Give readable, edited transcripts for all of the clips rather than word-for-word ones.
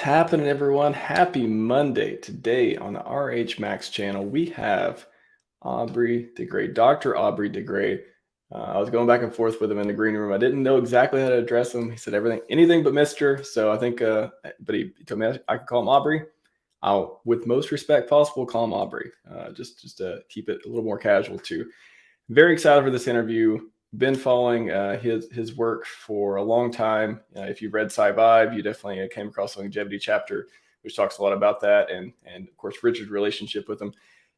happening, everyone? Happy Monday. Today on the RHMax channel, we have Aubrey de Grey, Dr. Aubrey de Grey. I was going back and forth with him in the green room. I didn't know exactly how to address him. He said anything but Mr. So I think, but he told me I could call him Aubrey. I'll, with most respect possible, call him Aubrey, just to keep it a little more casual too. Very excited for this interview. Been following his work for a long time. If you've read Sci-Vibe, you definitely came across the longevity chapter, which talks a lot about that. And of course, Richard's relationship with him.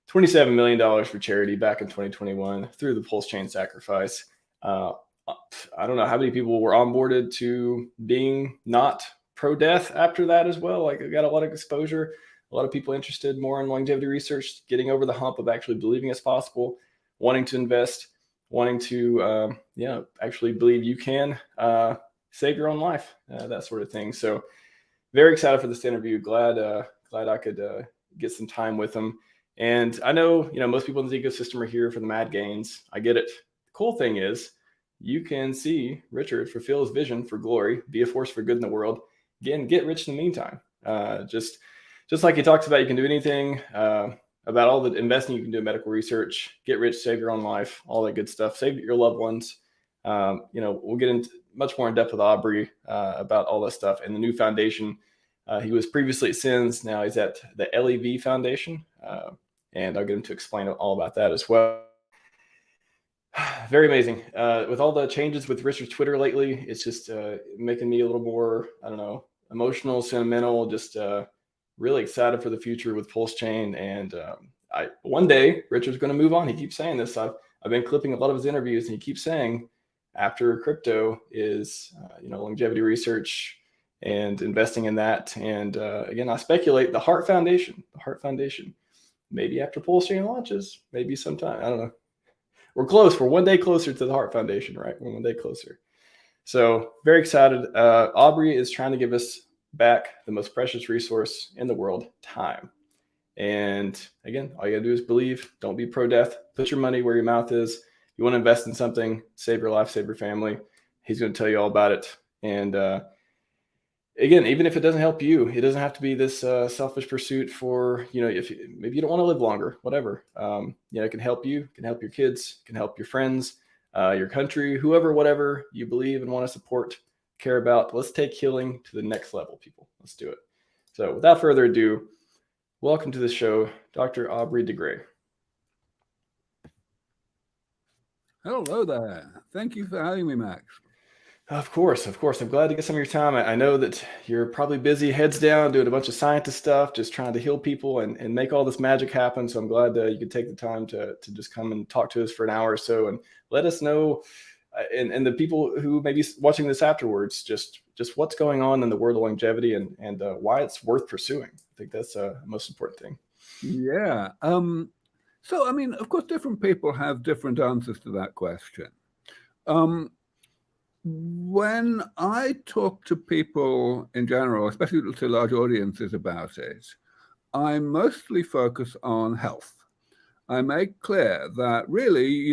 $27 million for charity back in 2021 through the PulseChain sacrifice. I don't know how many people were onboarded to being not pro-death after that as well. Like, I got a lot of exposure, a lot of people interested more in longevity research, getting over the hump of actually believing it's possible, wanting to invest, wanting to actually believe you can save your own life, that sort of thing. So very excited for this interview. Glad I could get some time with him. And I know, most people in the ecosystem are here for the mad gains. I get it. The cool thing is you can see Richard fulfill his vision for glory, be a force for good in the world, again, get rich in the meantime. Just like he talks about, you can do anything, about all the investing you can do in medical research, get rich, save your own life, all that good stuff, save your loved ones. We'll get into much more in depth with Aubrey about all that stuff and the new foundation. He was previously at SENS. Now he's at the LEV Foundation. And I'll get him to explain all about that as well. Very amazing. With all the changes with Richard's Twitter lately, it's just making me a little more, emotional, sentimental, just really excited for the future with PulseChain. And one day Richard's going to move on. He keeps saying this. I've been clipping a lot of his interviews, and he keeps saying after crypto is longevity research and investing in that. And again, I speculate the Heart Foundation, maybe after PulseChain launches, maybe sometime, I don't know. We're close. We're one day closer to the Heart Foundation, right? We're one day closer. So very excited. Aubrey is trying to give us back the most precious resource in the world, time. And again, all you gotta do is believe. Don't be pro-death. Put your money where your mouth is. You want to invest in something, save your life, save your family. He's going to tell you all about it. And again, even if it doesn't help you, it doesn't have to be this selfish pursuit for, if maybe you don't want to live longer, whatever. It can help you, can help your kids, can help your friends, your country, whoever, whatever you believe and want to support, care about. Let's take healing to the next level, people. Let's do it. So without further ado, welcome to the show, Dr. Aubrey de Grey. Hello there. Thank you for having me, Max. Of course. I'm glad to get some of your time. I know that you're probably busy, heads down, doing a bunch of scientist stuff, just trying to heal people and make all this magic happen. So I'm glad that you could take the time to just come and talk to us for an hour or so and let us know, and the people who may be watching this afterwards, just what's going on in the world of longevity and why it's worth pursuing. I think that's the most important thing. Yeah. So, of course, different people have different answers to that question. When I talk to people in general, especially to large audiences about it, I mostly focus on health. I make clear that really,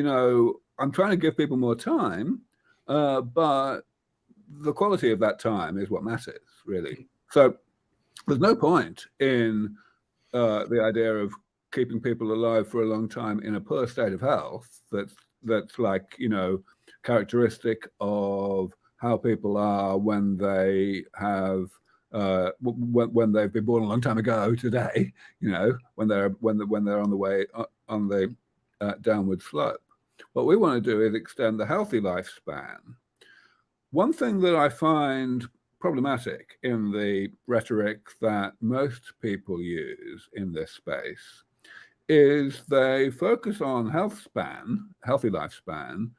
I'm trying to give people more time, but the quality of that time is what matters, really. So there's no point in the idea of keeping people alive for a long time in a poor state of health that's like, characteristic of how people are when they have when they've been born a long time ago today, when they're on the way on the downward slope. What we want to do is extend the healthy lifespan. One thing that I find problematic in the rhetoric that most people use in this space is they focus on healthy lifespan,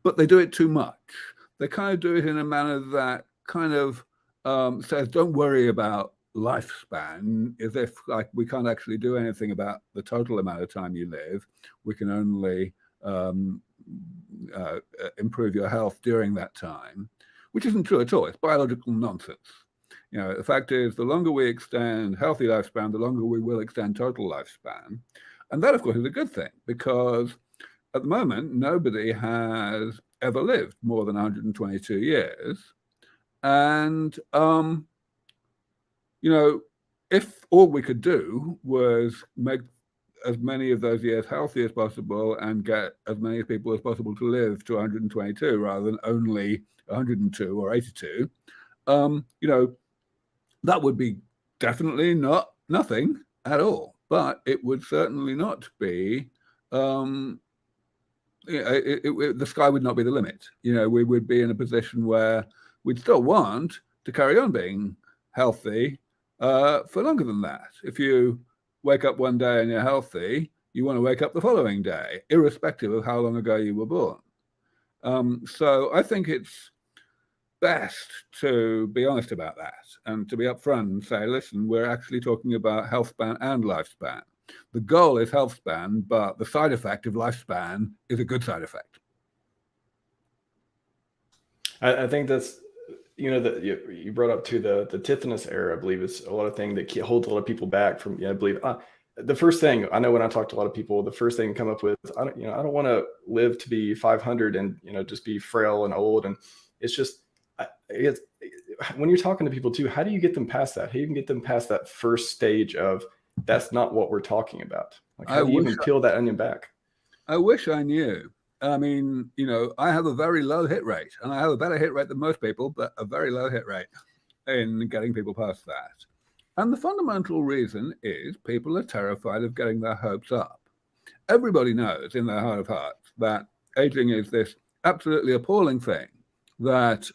but they do it too much. They kind of do it in a manner that kind of says, don't worry about lifespan, as if like we can't actually do anything about the total amount of time you live. We can only improve your health during that time, which isn't true at all. It's biological nonsense. The fact is, the longer we extend healthy lifespan, the longer we will extend total lifespan. And that, of course, is a good thing, because at the moment, nobody has ever lived more than 122 years. And if all we could do was make as many of those years healthy as possible and get as many people as possible to live to 122 rather than only 102 or 82, that would be definitely nothing at all. But it would certainly not be, the sky would not be the limit. We would be in a position where we'd still want to carry on being healthy for longer than that. If you wake up one day and you're healthy, you want to wake up the following day, irrespective of how long ago you were born. So I think it's best to be honest about that and to be upfront and say, listen, we're actually talking about health span and lifespan. The goal is health span, but the side effect of lifespan is a good side effect. I think that's, that you brought up to the Tithonus era. I believe it's a lot of things that holds a lot of people back from, I believe the first thing I know when I talk to a lot of people, the first thing to come up with, I don't want to live to be 500 and, just be frail and old. And it's just, when you're talking to people too, how do you get them past that? How do you get them past that first stage of that's not what we're talking about? Like, how do you even peel that onion back? I wish I knew. I mean, I have a very low hit rate, and I have a better hit rate than most people, but a very low hit rate in getting people past that. And the fundamental reason is people are terrified of getting their hopes up. Everybody knows in their heart of hearts that aging is this absolutely appalling thing that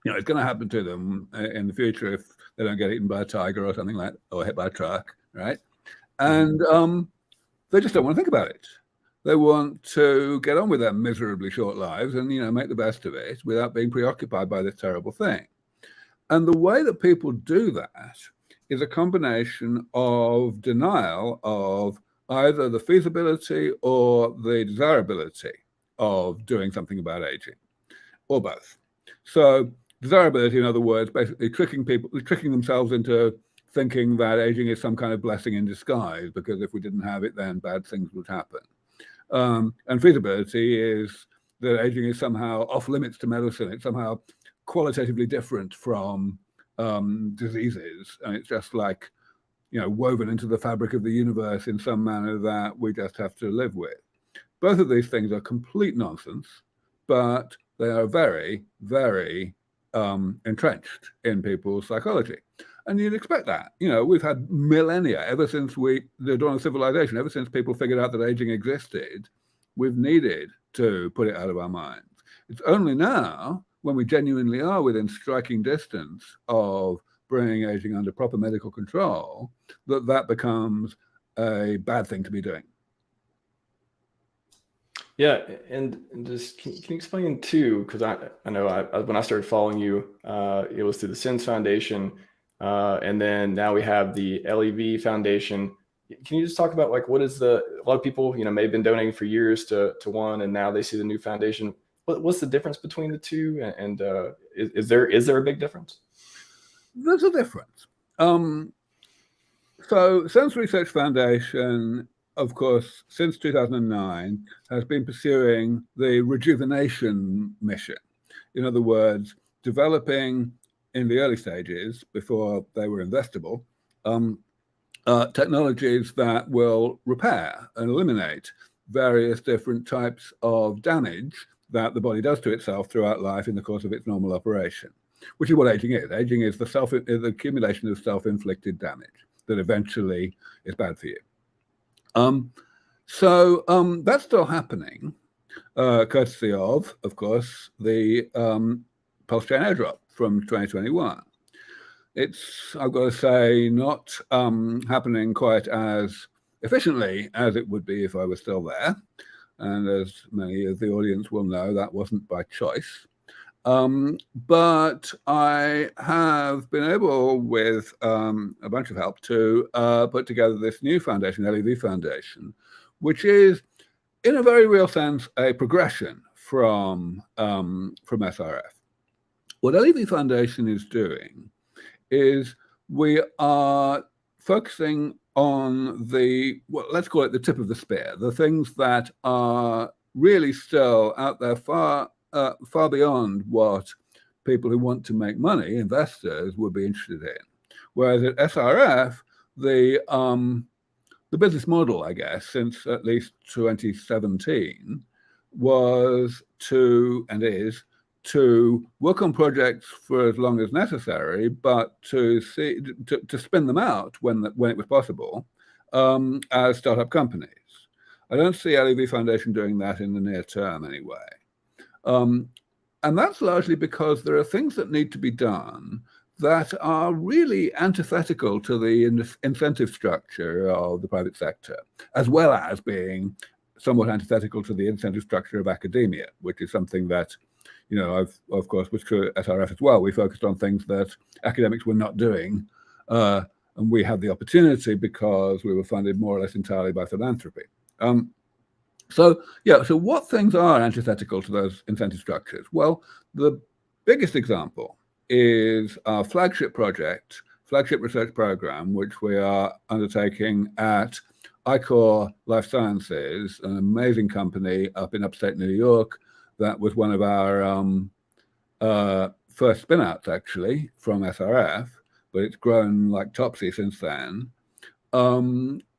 it's going to happen to them in the future if they don't get eaten by a tiger or something like, or hit by a truck, right? And they just don't want to think about it. They want to get on with their miserably short lives and make the best of it without being preoccupied by this terrible thing. And the way that people do that is a combination of denial of either the feasibility or the desirability of doing something about aging, or both. So desirability, in other words, basically tricking themselves into thinking that aging is some kind of blessing in disguise, because if we didn't have it, then bad things would happen. And feasibility is that aging is somehow off limits to medicine. It's somehow qualitatively different from diseases. And it's just like, woven into the fabric of the universe in some manner that we just have to live with. Both of these things are complete nonsense, but they are very, very entrenched in people's psychology. And you'd expect that. We've had millennia, ever since the dawn of civilization, ever since people figured out that aging existed, we've needed to put it out of our minds. It's only now, when we genuinely are within striking distance of bringing aging under proper medical control, that becomes a bad thing to be doing. Yeah, and just can you explain too? Because I know when I started following you, it was through the SENS Foundation, and then now we have the LEV Foundation. Can you just talk about like a lot of people may have been donating for years to one, and now they see the new foundation. What's the difference between the two, and is there a big difference? There's a difference. So SENS Research Foundation, of course, since 2009, has been pursuing the rejuvenation mission. In other words, developing in the early stages, before they were investable, technologies that will repair and eliminate various different types of damage that the body does to itself throughout life in the course of its normal operation, which is what aging is. Aging is the accumulation of self-inflicted damage that eventually is bad for you. So that's still happening, courtesy of course, the PulseChain airdrop from 2021. It's, I've got to say, not happening quite as efficiently as it would be if I was still there. And as many of the audience will know, that wasn't by choice. But I have been able, with a bunch of help, to put together this new foundation, LEV Foundation, which is, in a very real sense, a progression from SRF. What LEV Foundation is doing is we are focusing on let's call it the tip of the spear, the things that are really still out there far beyond what people who want to make money, investors, would be interested in. Whereas at SRF, the business model, I guess, since at least 2017 was to, and is, to work on projects for as long as necessary, but to spin them out when it was possible as startup companies. I don't see LEV Foundation doing that in the near term anyway. And that's largely because there are things that need to be done that are really antithetical to the incentive structure of the private sector, as well as being somewhat antithetical to the incentive structure of academia, which is something that, of course, was true at SRF as well. We focused on things that academics were not doing, and we had the opportunity because we were funded more or less entirely by philanthropy. So what things are antithetical to those incentive structures? Well, the biggest example is our flagship research program, which we are undertaking at iCore Life Sciences, an amazing company up in upstate New York that was one of our first spin-outs, actually, from SRF, but it's grown like topsy since then.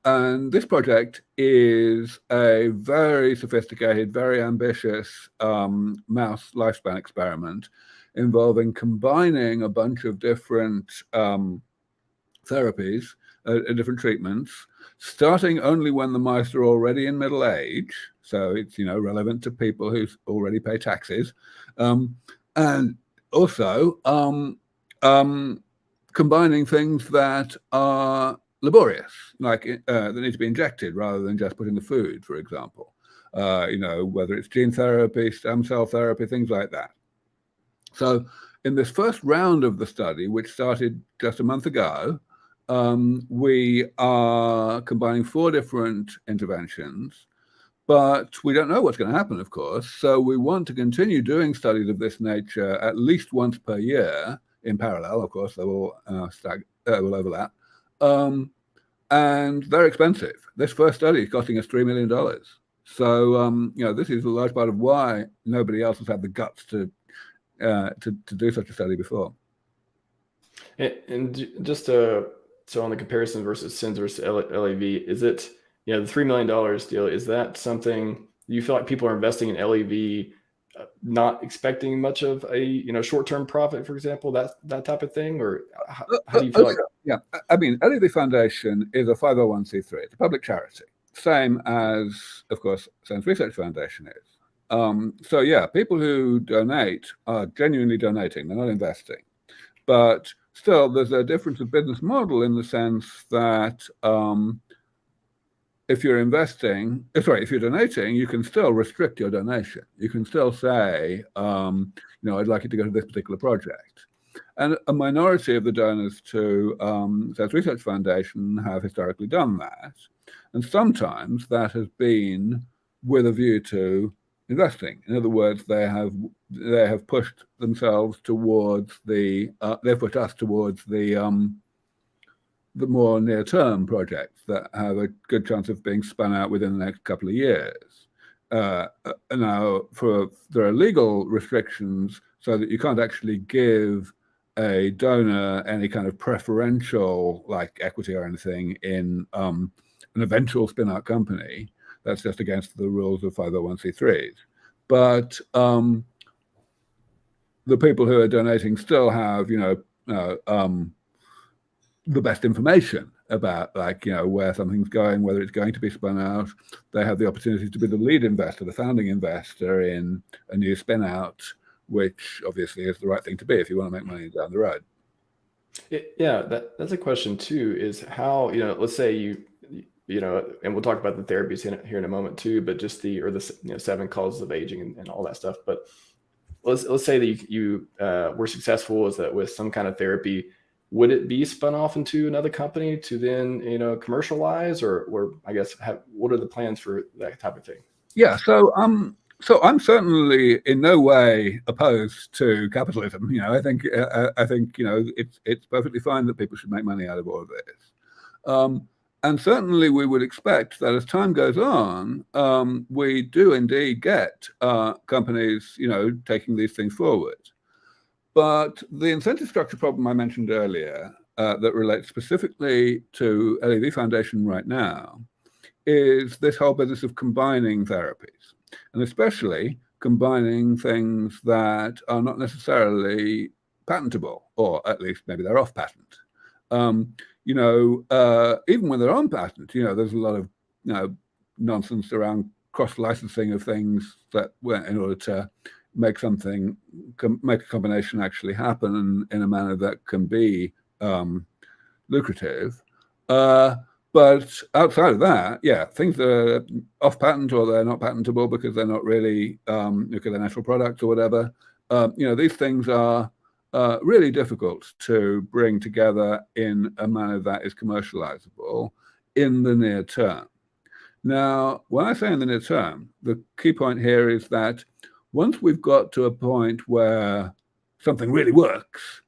And this project is a very sophisticated, very ambitious mouse lifespan experiment involving combining a bunch of different therapies, different treatments, starting only when the mice are already in middle age. So it's, relevant to people who already pay taxes. And also combining things that are laborious, like that need to be injected rather than just put in the food, for example. Whether it's gene therapy, stem cell therapy, things like that. So in this first round of the study, which started just a month ago, we are combining 4 different interventions, but we don't know what's going to happen, of course. So we want to continue doing studies of this nature at least once per year in parallel. Of course, they will overlap. And they're expensive. This first study is costing us $3 million. So, this is a large part of why nobody else has had the guts to do such a study before. And just so on the comparison versus SENS versus LEV, is it, the $3 million deal, is that something you feel like people are investing in LEV not expecting much of a short-term profit, for example, that type of thing? Or how do you feel like? Yeah, I mean, LEV Foundation is a 501c3. It's a public charity, same as, of course, SENS Research Foundation is. So yeah, people who donate are genuinely donating, they're not investing. But still, there's a difference of business model in the sense that if you're donating, you can still restrict your donation. You can still say, I'd like it to go to this particular project. And a minority of the donors to SENS Research Foundation have historically done that. And sometimes that has been with a view to investing. In other words, they have pushed themselves towards they've put us towards the more near-term projects that have a good chance of being spun out within the next couple of years. Now, there are legal restrictions so that you can't actually give a donor any kind of preferential, like equity or anything, in an eventual spin-out company. That's just against the rules of 501c3s. But the people who are donating still have, the best information about, where something's going, whether it's going to be spun out. They have the opportunity to be the lead investor, the founding investor in a new spin out, which obviously is the right thing to be if you want to make money down the road. That's a question too, is how, let's say and we'll talk about the therapies here in a moment too, but just the 7 causes of aging and all that stuff. But let's say that you were successful with some kind of therapy. Would it be spun off into another company to then, commercialize, or I guess, what are the plans for that type of thing? Yeah. So I'm certainly in no way opposed to capitalism. I think it's perfectly fine that people should make money out of all of this. And certainly we would expect that as time goes on, we do indeed get companies, taking these things forward. But the incentive structure problem I mentioned earlier that relates specifically to LEV Foundation right now is this whole business of combining therapies, and especially combining things that are not necessarily patentable, or at least maybe they're off patent. Even when they're on patent, there's a lot of nonsense around cross-licensing of things that in order to make make a combination actually happen in a manner that can be lucrative. But outside of that, things that are off patent or they're not patentable because they're not really because they're natural products or whatever. These things are really difficult to bring together in a manner that is commercializable in the near term. Now, when I say in the near term, the key point here is that once we've got to a point where something really works,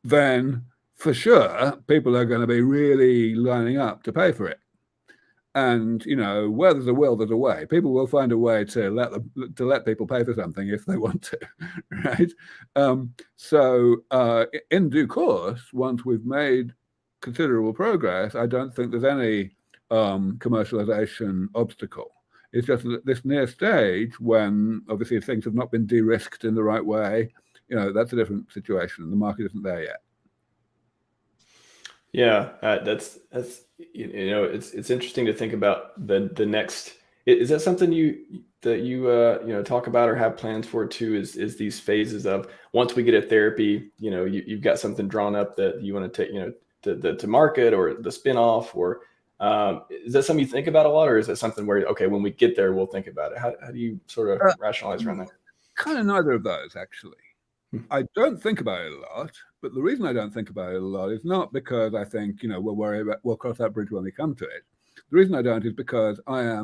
then for sure, people are going to be really lining up to pay for it. And, where there's a will, there's a way. People will find a way to let people pay for something if they want to, right? So in due course, once we've made considerable progress, I don't think there's any commercialization obstacle. It's just that this near stage, when obviously if things have not been de-risked in the right way, that's a different situation. The market isn't there yet. Yeah, that's it's interesting to think about the next. Is that something that you talk about or have plans for too? Is these phases of once we get a therapy, you've got something drawn up that you want to take, to market or the spin-off, or is that something you think about a lot, or is that something where okay, when we get there we'll think about it? How do you sort of rationalize around that? Kind of neither of those, actually. I don't think about it a lot, but the reason I don't think about it a lot is not because I think, we'll cross that bridge when we come to it. The reason I don't is because I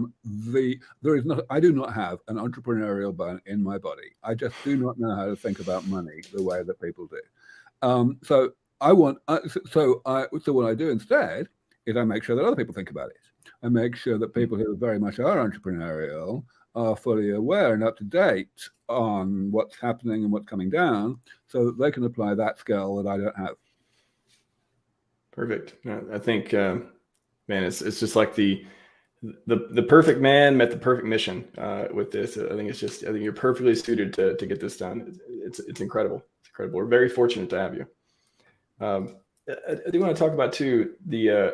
do not have an entrepreneurial bone in my body. I just do not know how to think about money the way that people do. So what I do instead is I make sure that other people think about it. I make sure that people who very much are entrepreneurial are fully aware and up to date on what's happening and what's coming down, so that they can apply that skill that I don't have. Perfect. I think, man, it's just like the perfect man met the perfect mission with this. I think you're perfectly suited to get this done. It's incredible. It's incredible. We're very fortunate to have you. I do want to talk about too the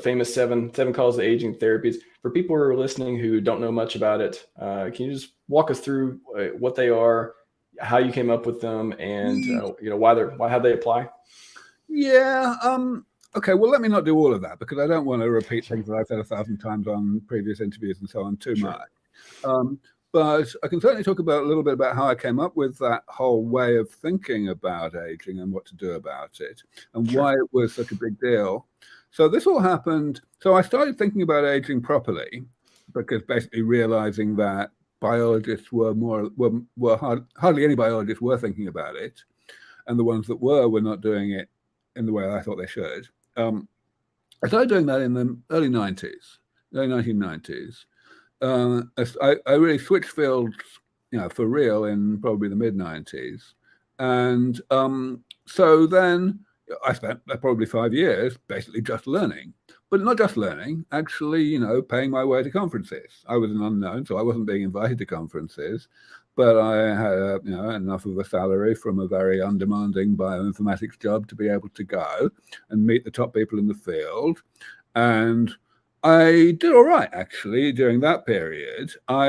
famous seven calls to aging therapies. For people who are listening who don't know much about it, can you just walk us through what they are, how you came up with them, and how they apply? Yeah. Okay. Well, let me not do all of that because I don't want to repeat things that I've said 1,000 times on previous interviews and so on too much. But I can certainly talk a little bit about how I came up with that whole way of thinking about aging and what to do about it and why it was such a big deal. So this all happened. So I started thinking about aging properly because basically realizing that biologists hardly any biologists were thinking about it, and the ones that were not doing it in the way I thought they should. I started doing that in the early 1990s. I really switched fields, for real in probably the mid-90s. And so then I spent probably 5 years basically just learning, but not just learning, actually, paying my way to conferences. I was an unknown, so I wasn't being invited to conferences, but I had enough of a salary from a very undemanding bioinformatics job to be able to go and meet the top people in the field. And I did all right, actually, during that period. I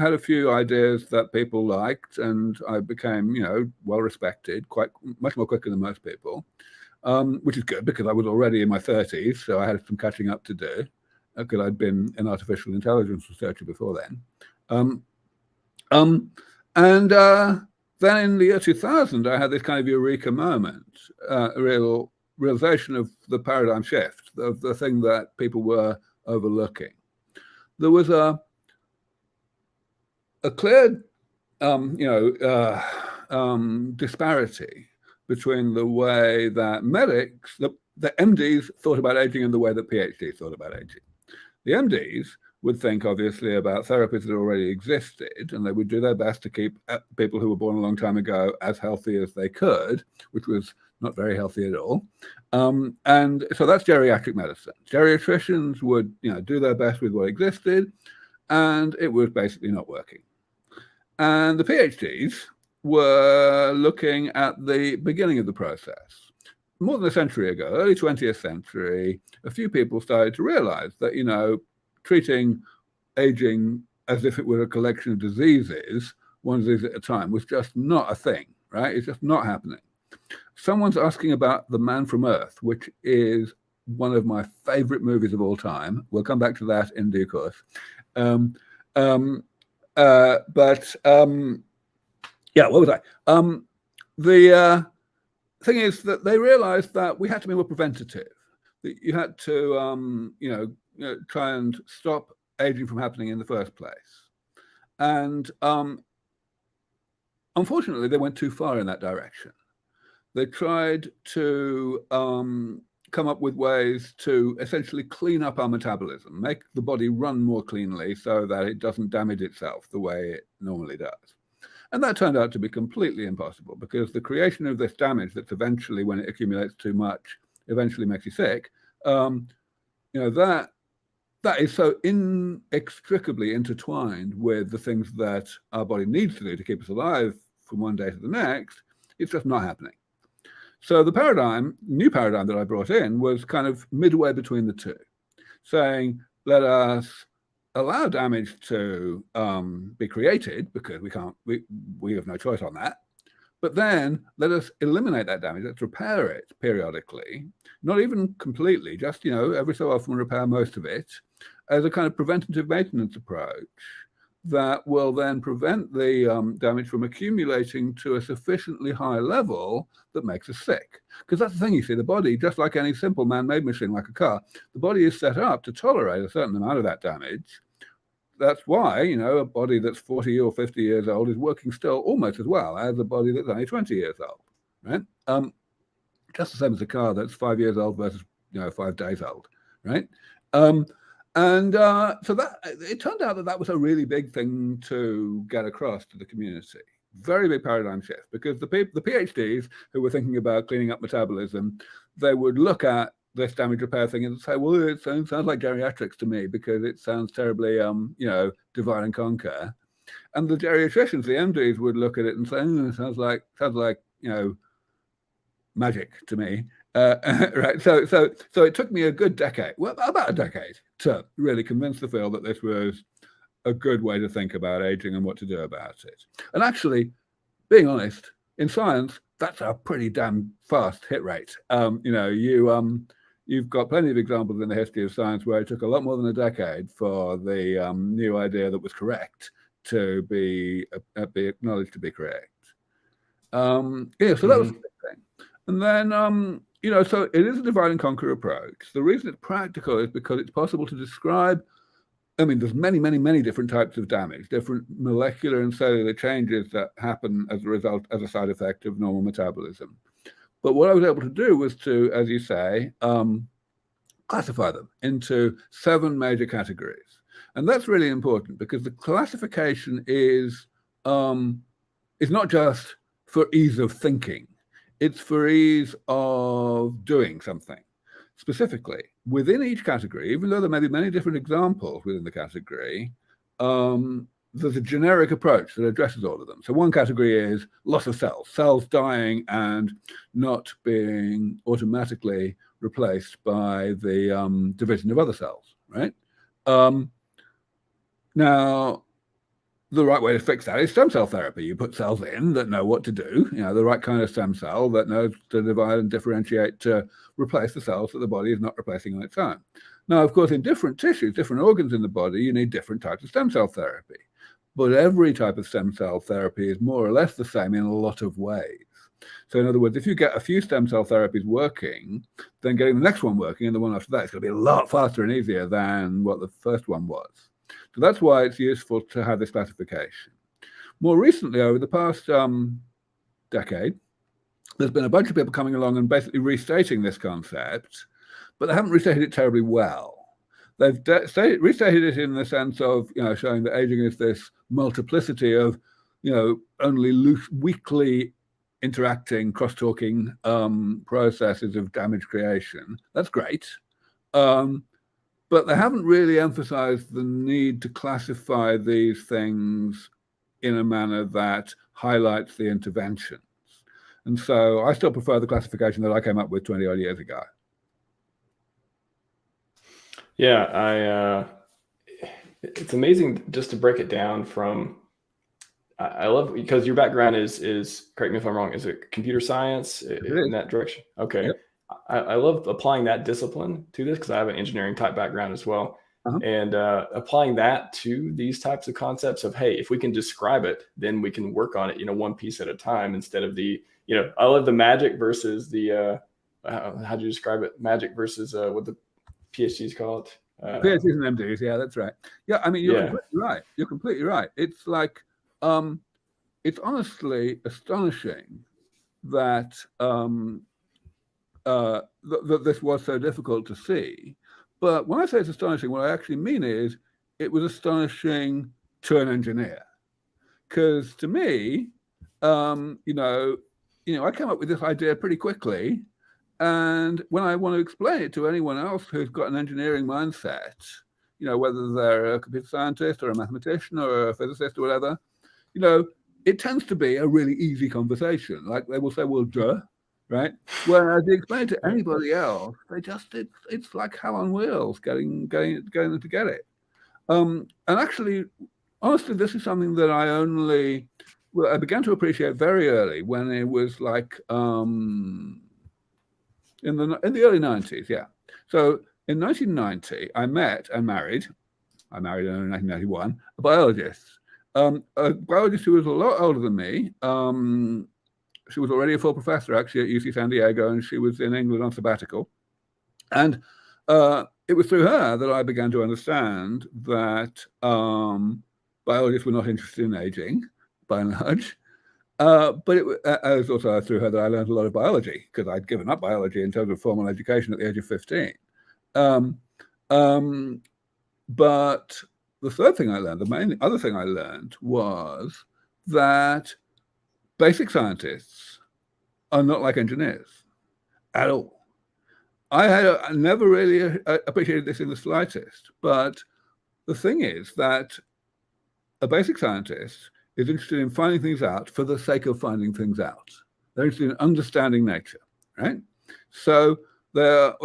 had a few ideas that people liked, and I became, well respected, much more quicker than most people, which is good because I was already in my 30s, so I had some catching up to do because I'd been an artificial intelligence researcher before then. And then in the year 2000, I had this kind of eureka moment, a realization of the paradigm shift, of the thing that people were overlooking. There was a clear, disparity between the way that medics, the MDs thought about aging and the way that PhDs thought about aging. The MDs would think, obviously, about therapies that already existed, and they would do their best to keep people who were born a long time ago as healthy as they could, which was not very healthy at all. And so that's geriatric medicine. Geriatricians would, do their best with what existed, and it was basically not working. And the PhDs were looking at the beginning of the process. More than a century ago, early 20th century, a few people started to realize that, treating aging as if it were a collection of diseases, one disease at a time, was just not a thing, right? It's just not happening. Someone's asking about The Man from Earth, which is one of my favorite movies of all time. We'll come back to that in due course. What was I? The thing is that they realized that we had to be more preventative, that you had to, try and stop aging from happening in the first place. And unfortunately, they went too far in that direction. They tried to come up with ways to essentially clean up our metabolism, make the body run more cleanly so that it doesn't damage itself the way it normally does. And that turned out to be completely impossible, because the creation of this damage that's eventually, when it accumulates too much, eventually makes you sick, that is so inextricably intertwined with the things that our body needs to do to keep us alive from one day to the next. It's just not happening. So the new paradigm that I brought in was kind of midway between the two, saying, let us allow damage to be created, because we have no choice on that. But then let us eliminate that damage. Let's repair it periodically, not even completely, just, every so often repair most of it, as a kind of preventative maintenance approach that will then prevent the damage from accumulating to a sufficiently high level that makes us sick. Because that's the thing, you see, the body, just like any simple man-made machine like a car, the body is set up to tolerate a certain amount of that damage. That's why, a body that's 40 or 50 years old is working still almost as well as a body that's only 20 years old, right? Just the same as a car that's 5 years old versus, 5 days old, right? So that it turned out that was a really big thing to get across to the community. Very big paradigm shift, because the PhDs who were thinking about cleaning up metabolism, they would look at this damage repair thing and say, well, it sounds like geriatrics to me, because it sounds terribly, divide and conquer. And the geriatricians, the MDs, would look at it and say, it sounds like, magic to me. Right. So it took me a good decade, well, about a decade, to really convince the field that this was a good way to think about aging and what to do about it. And actually, being honest, in science, that's a pretty damn fast hit rate. You've got plenty of examples in the history of science where it took a lot more than a decade for the new idea that was correct to be acknowledged to be correct. So that was the big thing. And then, so it is a divide and conquer approach. The reason it's practical is because it's possible to describe, there's many, many, many different types of damage, different molecular and cellular changes that happen as a result, as a side effect of normal metabolism. But what I was able to do was to, as you say, classify them into 7 major categories. And that's really important, because the classification is not just for ease of thinking. It's for ease of doing something. Specifically, within each category, even though there may be many different examples within the category, there's a generic approach that addresses all of them. So one category is loss of cells dying and not being automatically replaced by the division of other cells, right? Now, the right way to fix that is stem cell therapy. You put cells in that know what to do, the right kind of stem cell that knows to divide and differentiate to replace the cells that the body is not replacing on its own. Now, of course, in different tissues, different organs in the body, you need different types of stem cell therapy. But every type of stem cell therapy is more or less the same in a lot of ways. So in other words, if you get a few stem cell therapies working, then getting the next one working and the one after that is going to be a lot faster and easier than what the first one was. So that's why it's useful to have this classification. More recently, over the past decade, there's been a bunch of people coming along and basically restating this concept, but they haven't restated it terribly well. They've restated it in the sense of, showing that aging is this multiplicity of, only weakly interacting, cross-talking processes of damage creation. That's great. But they haven't really emphasized the need to classify these things in a manner that highlights the interventions. And so I still prefer the classification that I came up with 20 odd years ago. Yeah, it's amazing just to break it down from, I love, because your background is, correct me if I'm wrong, is it computer science in that direction? Okay. Yep. I love applying that discipline to this because I have an engineering type background as well. And applying that to these types of concepts of, hey, if we can describe it, then we can work on it, one piece at a time, instead of the, I love the magic versus the, how do you describe it? Magic versus what the PhDs call it. PhDs and MDs, yeah, that's right. Yeah, I mean, you're completely right. You're completely right. It's like, it's honestly astonishing that that this was so difficult to see. But when I say it's astonishing, what I actually mean is it was astonishing to an engineer. Because to me, I came up with this idea pretty quickly. And when I want to explain it to anyone else who's got an engineering mindset, whether they're a computer scientist or a mathematician or a physicist or whatever, it tends to be a really easy conversation. Like they will say, well, duh, right? Whereas you explain it to anybody else, it's like hell on wheels getting them to get it. And actually, honestly, this is something that I began to appreciate very early, when it was like in the early 90s, yeah. So in 1990, I met and married in 1991, a biologist. A biologist who was a lot older than me. She was already a full professor, actually, at UC San Diego, and she was in England on sabbatical. And it was through her that I began to understand that biologists were not interested in aging, by and large. But it was also through her that I learned a lot of biology, because I'd given up biology in terms of formal education at the age of 15. But the third thing I learned, the main other thing I learned, was that basic scientists are not like engineers at all. I never really appreciated this in the slightest, but the thing is that a basic scientist is interested in finding things out for the sake of finding things out. They're interested in understanding nature, right? So the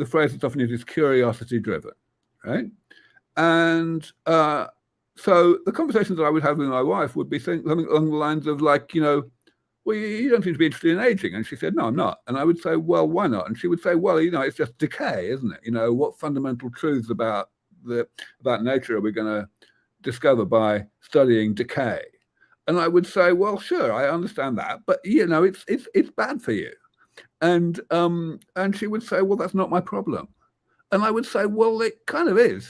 phrase that's often used is curiosity-driven, right? And so the conversations that I would have with my wife would be something along the lines of like, well, you don't seem to be interested in aging. And she said, no, I'm not. And I would say, well, why not? And she would say, well, it's just decay, isn't it? What fundamental truths about nature are we going to discover by studying decay? And I would say, well, sure, I understand that, but it's bad for you. And she would say, well, that's not my problem. And I would say, well, it kind of is.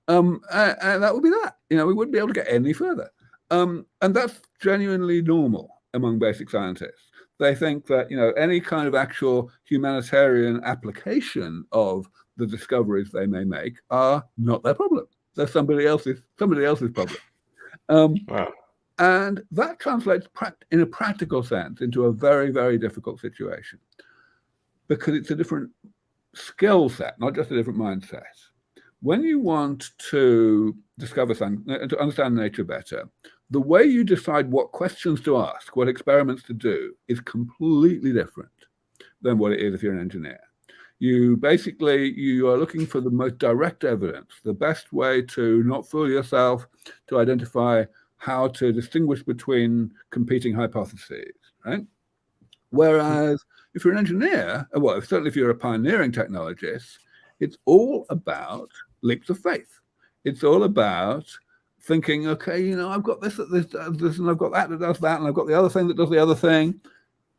And that would be that. We wouldn't be able to get any further. And that's genuinely normal among basic scientists. They think that any kind of actual humanitarian application of the discoveries they may make are not their problem. They're somebody else's problem. Wow. And that translates in a practical sense into a very, very difficult situation, because it's a different skill set, not just a different mindset. When you want to discover something, to understand nature better, the way you decide what questions to ask, what experiments to do, is completely different than what it is if you're an engineer. You are looking for the most direct evidence, the best way to not fool yourself, to identify how to distinguish between competing hypotheses, right? Whereas if you're an engineer, well, certainly if you're a pioneering technologist, it's all about leaps of faith. It's all about thinking, okay, I've got this, and I've got that does that, and I've got the other thing that does the other thing.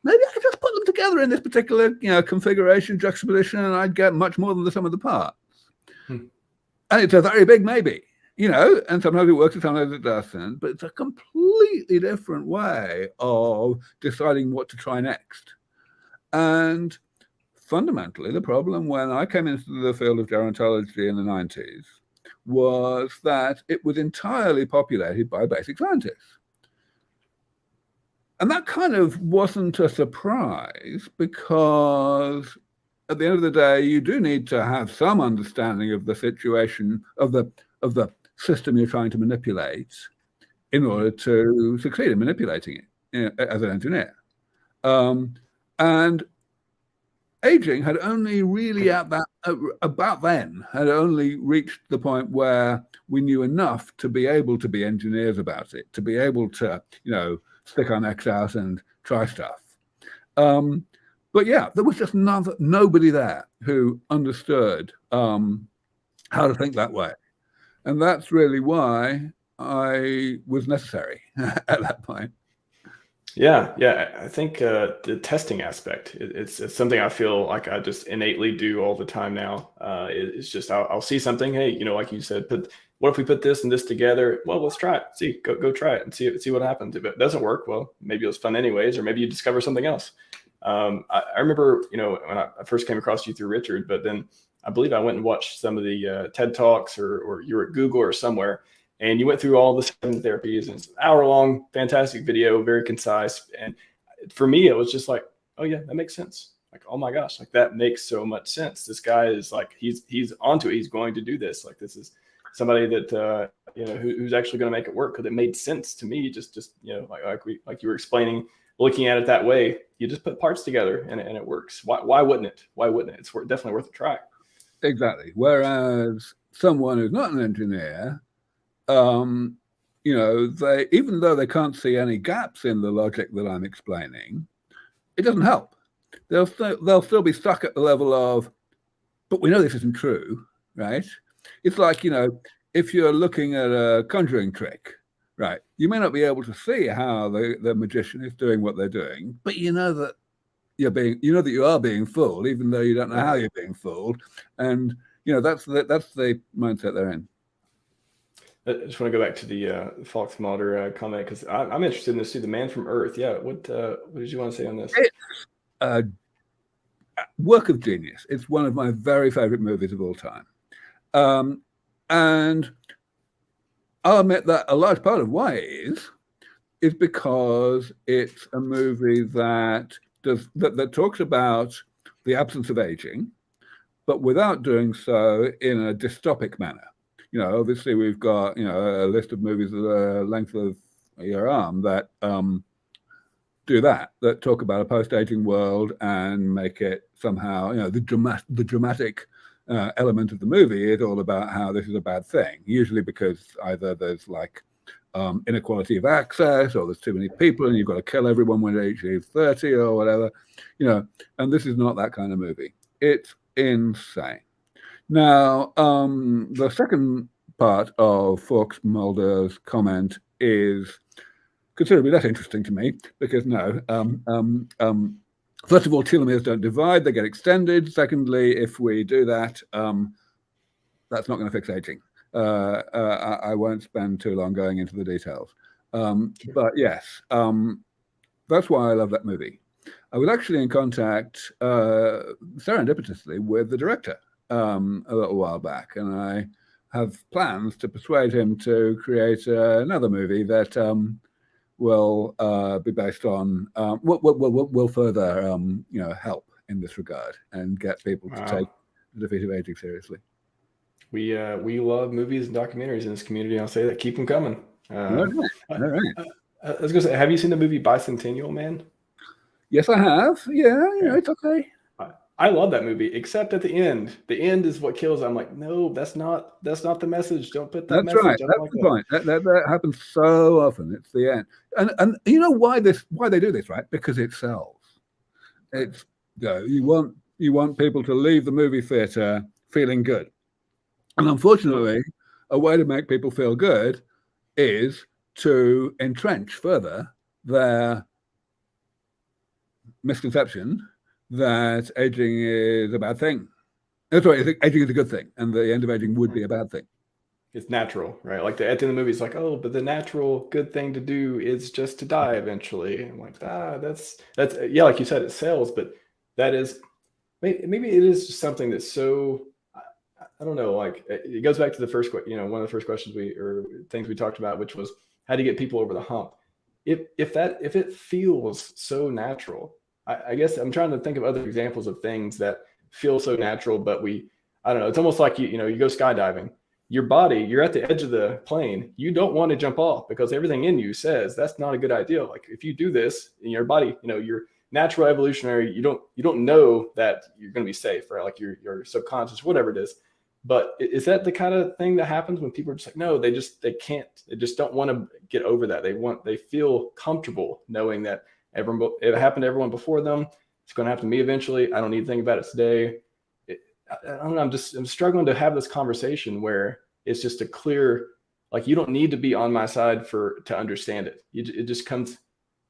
Maybe I could just put them together in this particular, configuration, juxtaposition, and I'd get much more than the sum of the parts. And it's a very big maybe, and sometimes it works and sometimes it doesn't, but it's a completely different way of deciding what to try next. And fundamentally, the problem when I came into the field of gerontology in the 90s was that it was entirely populated by basic scientists. And that kind of wasn't a surprise, because at the end of the day, you do need to have some understanding of the situation, of the system you're trying to manipulate, in order to succeed in manipulating it, you know, as an engineer. And aging had only really about then had only reached the point where we knew enough to be able to be engineers about it, to be able to, you know, stick our necks out and try stuff. But yeah, there was just nobody there who understood how to think that way. And that's really why I was necessary at that point. Yeah, I think the testing aspect, it's something I feel like I just innately do all the time now. It's just I'll see something, hey, you know, like you said, what if we put this and this together? Well, let's try it. See, go try it and see what happens. If it doesn't work, well, maybe it was fun anyways, or maybe you discover something else. I remember, you know, when I first came across you through Richard, but then I believe I went and watched some of the TED Talks, or you were at Google or somewhere, and you went through all the 7 therapies, and it's an hour-long, fantastic video, very concise. And for me, it was just like, oh yeah, that makes sense. Like, oh my gosh, like that makes so much sense. This guy is like, he's onto it. He's going to do this. Like, this is somebody that you know, who's actually going to make it work, because it made sense to me. Just you know, like you were explaining, looking at it that way, you just put parts together and it works. Why wouldn't it? Why wouldn't it? It's definitely worth a try. Exactly. Whereas someone who's not an engineer, you know, even though they can't see any gaps in the logic that I'm explaining, it doesn't help. They'll still be stuck at the level of, but we know this isn't true, right? It's like, you know, if you're looking at a conjuring trick, right, you may not be able to see how the magician is doing what they're doing, but you know that you are being fooled, even though you don't know how you're being fooled. And you know, that's the mindset they're in. I just want to go back to the Fox Mulder comment, because I'm interested in this too. The Man from Earth. Yeah. What did you want to say on this? It's a work of genius. It's one of my very favorite movies of all time. And I'll admit that a large part of why it is because it's a movie that talks about the absence of aging, but without doing so in a dystopic manner. You know, obviously we've got, you know, a list of movies of the length of your arm that do that talk about a post-aging world and make it somehow, you know, the dramatic element of the movie is all about how this is a bad thing, usually because either there's like inequality of access, or there's too many people and you've got to kill everyone when they age 30 or whatever, you know. And this is not that kind of movie. It's insane. Now, the second part of Fox Mulder's comment is considerably less interesting to me, because no, first of all, telomeres don't divide, they get extended. Secondly, if we do that, that's not going to fix aging. I won't spend too long going into the details. But yes, that's why I love that movie. I was actually in contact serendipitously with the director a little while back, and I have plans to persuade him to create another movie that will be based on will further you know, help in this regard and get people to take the defeat of aging seriously. We love movies and documentaries in this community. I'll say that. Keep them coming. All right. I was gonna say, have you seen the movie Bicentennial Man? Yes, I have. Yeah, you know, it's okay. I love that movie, except at the end. The end is what kills. I'm like, no, that's not the message. Don't put that message. Right. That's the point. That happens so often. It's the end. And you know why they do this, right? Because it sells. It's, you know, you want people to leave the movie theater feeling good. And unfortunately, a way to make people feel good is to entrench further their misconception that aging is a bad thing. That's right, aging is a good thing, and the end of aging would be a bad thing. It's natural, right? Like at the end of the movie, it's like, oh, but the natural good thing to do is just to die eventually. I'm like, that's yeah, like you said, it sells, but that is maybe it is just something that's so, I don't know, like it goes back to the first, you know, one of the first questions things we talked about, which was how do you get people over the hump? if it feels so natural, I guess I'm trying to think of other examples of things that feel so natural, but I don't know. It's almost like you go skydiving. Your body, you're at the edge of the plane. You don't want to jump off because everything in you says that's not a good idea. Like if you do this in your body, your natural evolutionary, you don't know that you're going to be safe, right? Like your subconscious, whatever it is. But is that the kind of thing that happens when people are just like, no, they can't, they just don't want to get over that. They feel comfortable knowing that it happened to everyone before them. It's going to happen to me eventually. I don't need to think about it today. I don't know. I'm struggling to have this conversation where it's just a clear, like, you don't need to be on my side to understand it. It just comes.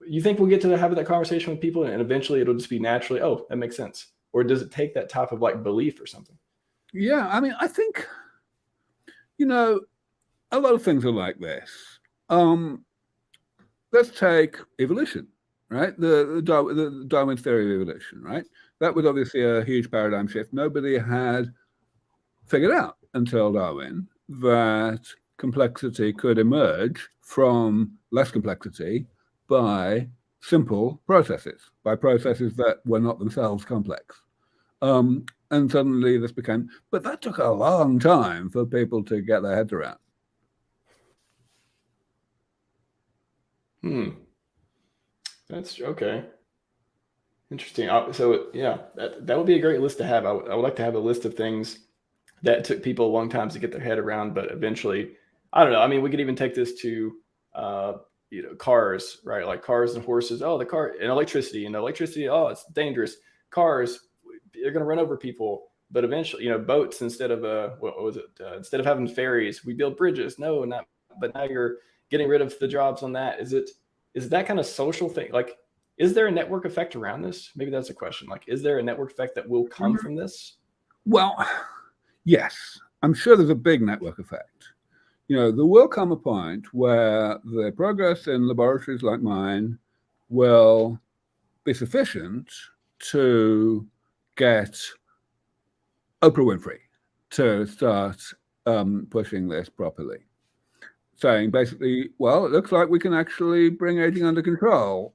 You think we'll get to have that conversation with people and eventually it'll just be naturally, oh, that makes sense. Or does it take that type of like belief or something? Yeah, I mean, I think, a lot of things are like this. Let's take evolution, right? The Darwin's theory of evolution, right? That was obviously a huge paradigm shift. Nobody had figured out until Darwin that complexity could emerge from less complexity by simple processes, by processes that were not themselves complex. And suddenly this became, but that took a long time for people to get their heads around. That's okay. Interesting. So yeah, that would be a great list to have. I would like to have a list of things that took people a long time to get their head around, but eventually, I don't know. I mean, we could even take this to, cars, right? Like cars and horses. Oh, the car and electricity. Oh, it's dangerous. Cars, they're going to run over people. But eventually, boats instead of what was it? Instead of having ferries, we build bridges. No, not. But now you're getting rid of the jobs on that. Is it that kind of social thing? Like, is there a network effect around this? Maybe that's a question. Like, is there a network effect that will come from this? Well, yes, I'm sure there's a big network effect. There will come a point where the progress in laboratories like mine will be sufficient to get Oprah Winfrey to start pushing this properly, saying basically, well, it looks like we can actually bring aging under control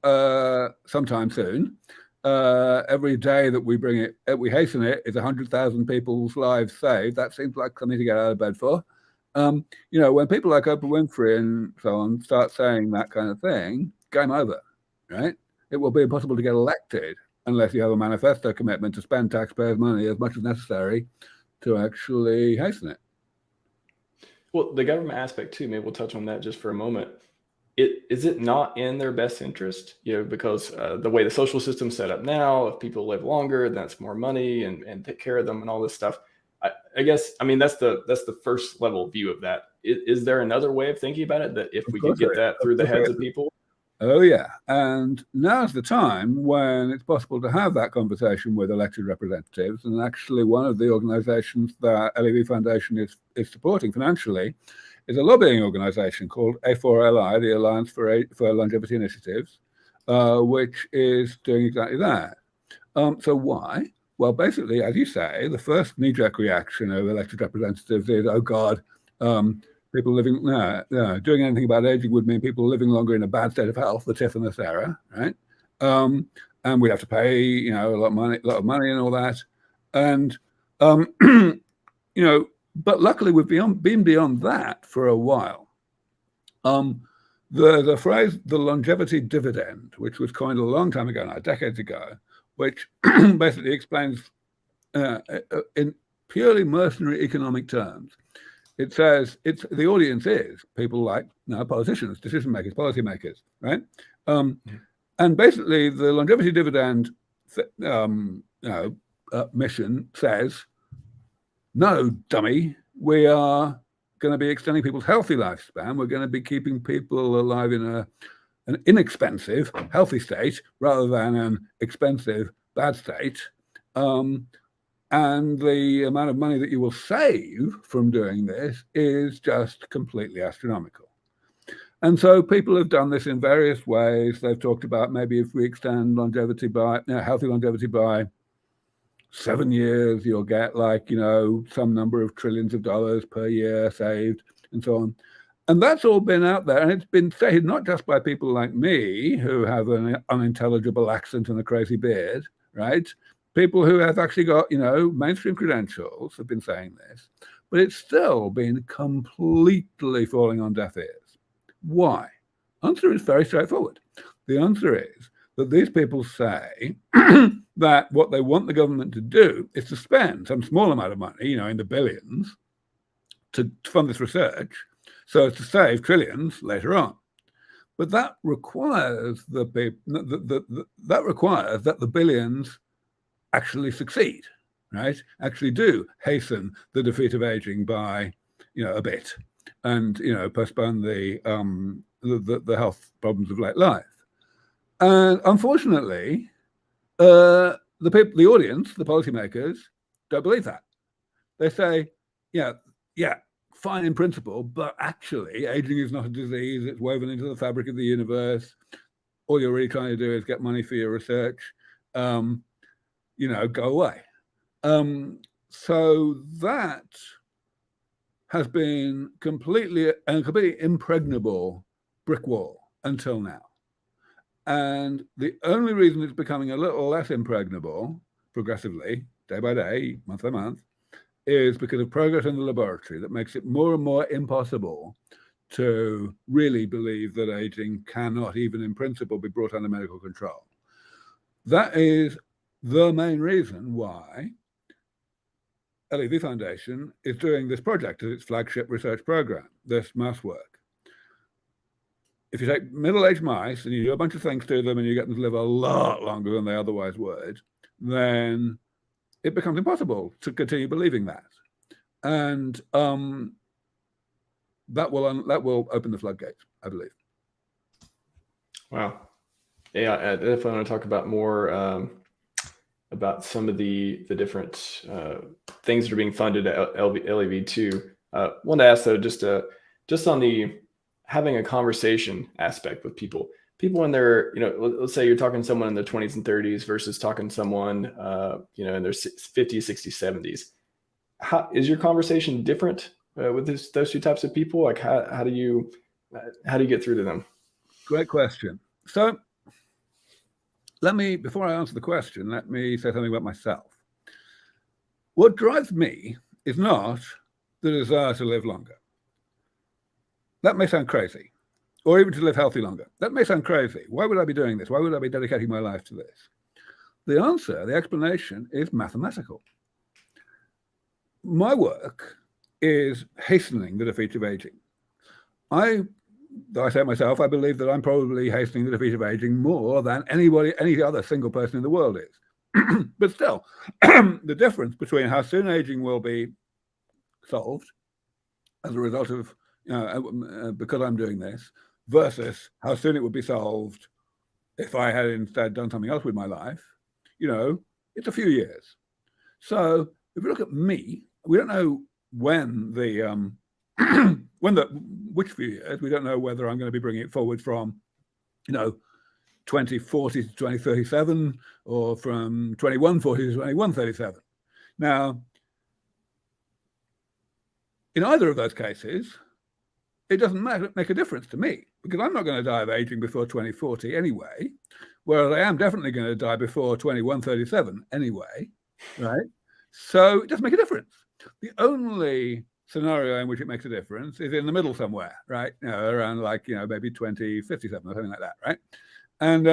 sometime soon. Every day that we hasten it, is 100,000 people's lives saved. That seems like something to get out of bed for. When people like Oprah Winfrey and so on start saying that kind of thing, game over, right? It will be impossible to get elected unless you have a manifesto commitment to spend taxpayers' money as much as necessary to actually hasten it. Well, the government aspect too, maybe we'll touch on that just for a moment. Is it not in their best interest? Because the way the social system's set up now, if people live longer, that's more money and take care of them and all this stuff. I guess, I mean, that's the first level view of that. Is there another way of thinking about it that if we could get that through the heads of people? Oh, yeah. And now's the time when it's possible to have that conversation with elected representatives. And actually, one of the organizations that LEV Foundation is supporting financially is a lobbying organization called A4LI, the Alliance for Longevity Initiatives, which is doing exactly that. So why? Well, basically, as you say, the first knee-jerk reaction of elected representatives is, oh, God, people living, doing anything about aging would mean people living longer in a bad state of health, the Tiffin era, right? And we'd have to pay, a lot of money and all that. And, but luckily we've been beyond that for a while. The phrase, the longevity dividend, which was coined a long time ago now, decades ago, which basically explains in purely mercenary economic terms. It says the audience is people like politicians, decision makers, policy makers, right? And basically, the longevity dividend mission says, no, dummy, we are going to be extending people's healthy lifespan. We're going to be keeping people alive in an inexpensive, healthy state rather than an expensive, bad state. And the amount of money that you will save from doing this is just completely astronomical. And so people have done this in various ways. They've talked about maybe if we extend longevity healthy longevity by 7 years, you'll get some number of trillions of dollars per year saved and so on. And that's all been out there, and it's been stated not just by people like me who have an unintelligible accent and a crazy beard, right? People who have actually got, mainstream credentials have been saying this, but it's still been completely falling on deaf ears. Why? Answer is very straightforward. The answer is that these people say that what they want the government to do is to spend some small amount of money, in the billions, to fund this research, so as to save trillions later on. But that requires that the billions actually succeed, right? Actually do hasten the defeat of aging by, a bit, and postpone the health problems of late life. And unfortunately, the audience, the policymakers, don't believe that. They say, yeah, fine in principle, but actually aging is not a disease. It's woven into the fabric of the universe. All you're really trying to do is get money for your research. Go away. So that has been completely impregnable brick wall until now. And the only reason it's becoming a little less impregnable progressively, day by day, month by month, is because of progress in the laboratory that makes it more and more impossible to really believe that aging cannot, even in principle, be brought under medical control. That is the main reason why LEV Foundation is doing this project as its flagship research program, this mouse work. If you take middle-aged mice and you do a bunch of things to them and you get them to live a lot longer than they otherwise would, then it becomes impossible to continue believing that. And that will open the floodgates, I believe. Wow. Yeah, I definitely want to talk about more about some of the different things that are being funded at LEV too. Wanted to ask though, just on the having a conversation aspect with people when they're, let's say you're talking to someone in their 20s and 30s versus talking to someone, in their 50s, 60s, 70s. How is your conversation different with those two types of people? Like how do you get through to them? Great question. So before I answer the question, let me say something about myself. What drives me is not the desire to live longer. That may sound crazy. Or even to live healthy longer. That may sound crazy. Why would I be doing this? Why would I be dedicating my life to this? The answer, the explanation, is mathematical. My work is hastening the defeat of aging. I say it myself, I believe that I'm probably hastening the defeat of aging more than any other single person in the world is. But still, the difference between how soon aging will be solved as a result of, because I'm doing this, versus how soon it would be solved if I had instead done something else with my life, it's a few years. So if we look at me, we don't know when which few years. We don't know whether I'm going to be bringing it forward from, 2040 to 2037 or from 2140 to 2137. Now, in either of those cases, it doesn't make a difference to me because I'm not going to die of aging before 2040 anyway, whereas I am definitely going to die before 2137 anyway, right? So it doesn't make a difference. The only scenario in which it makes a difference is in the middle somewhere, right? Around maybe 2057 or something like that, right? And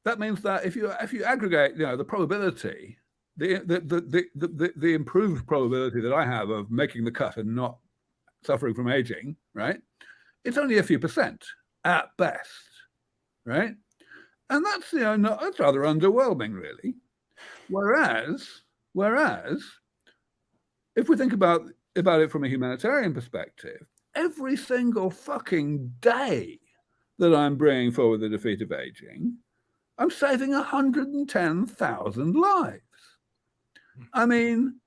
that means that if you aggregate, the probability, the improved probability that I have of making the cut and not suffering from aging, right? It's only a few percent at best, right? And that's that's rather underwhelming, really. Whereas, if we think about it from a humanitarian perspective, every single fucking day that I'm bringing forward the defeat of aging, I'm saving 110,000 lives. I mean,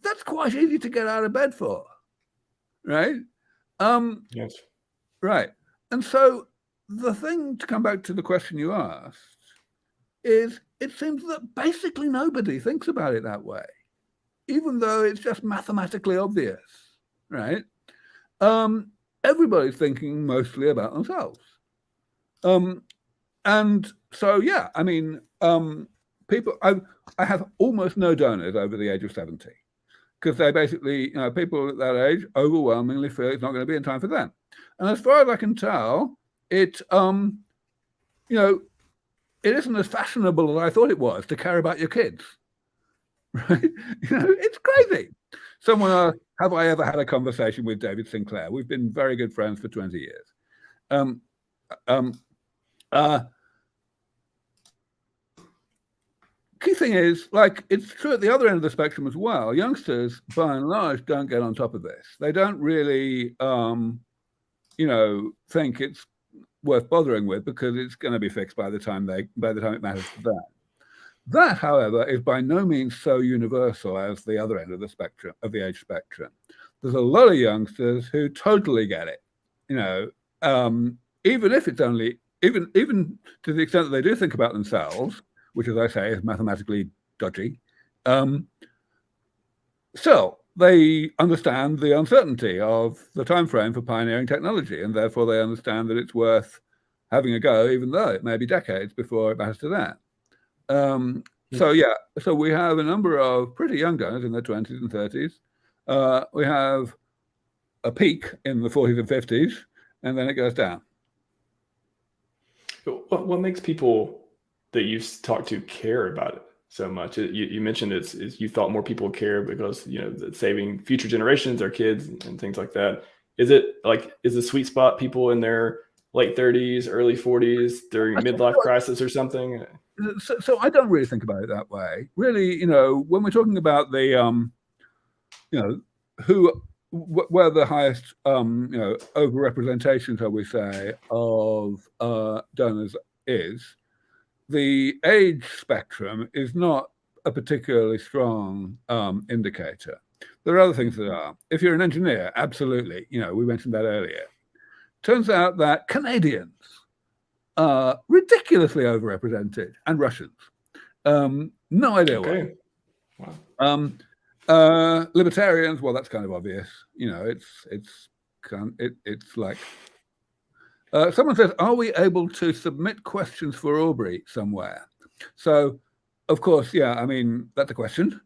that's quite easy to get out of bed for, right? Yes. Right. And so the thing, to come back to the question you asked, is it seems that basically nobody thinks about it that way, even though it's just mathematically obvious, right? everybody's thinking mostly about themselves. And so, yeah, I mean, people, I have almost no donors over the age of 70 because they basically, people at that age overwhelmingly feel it's not going to be in time for them. And as far as I can tell, it, it isn't as fashionable as I thought it was to care about your kids. Right? It's crazy. Someone asked, have I ever had a conversation with David Sinclair? We've been very good friends for 20 years. Key thing is, like, it's true at the other end of the spectrum as well. Youngsters, by and large, don't get on top of this. They don't really, think it's worth bothering with because it's going to be fixed by the time it matters to them. That, however, is by no means so universal as the other end of the spectrum, of the age spectrum. There's a lot of youngsters who totally get it, even if it's only, even to the extent that they do think about themselves, which, as I say, is mathematically dodgy. So they understand the uncertainty of the time frame for pioneering technology, and therefore they understand that it's worth having a go, even though it may be decades before it matters to that. So we have a number of pretty young donors in their 20s and 30s. We have a peak in the 40s and 50s, and then it goes down. What makes people that you've talked to care about it so much? You mentioned it's you thought more people care because saving future generations, our kids and things like that. Is the sweet spot people in their late 30s, early 40s during midlife crisis or something? So I don't really think about it that way. Really, when we're talking about the, where the highest, overrepresentation, shall we say, of donors is, the age spectrum is not a particularly strong indicator. There are other things that are. If you're an engineer, absolutely. We mentioned that earlier. Turns out that Canadians are ridiculously overrepresented, and Russians. No idea why. Wow. Libertarians, well, that's kind of obvious. It's like someone says, "Are we able to submit questions for Aubrey somewhere?" So, of course, yeah. I mean, that's a question.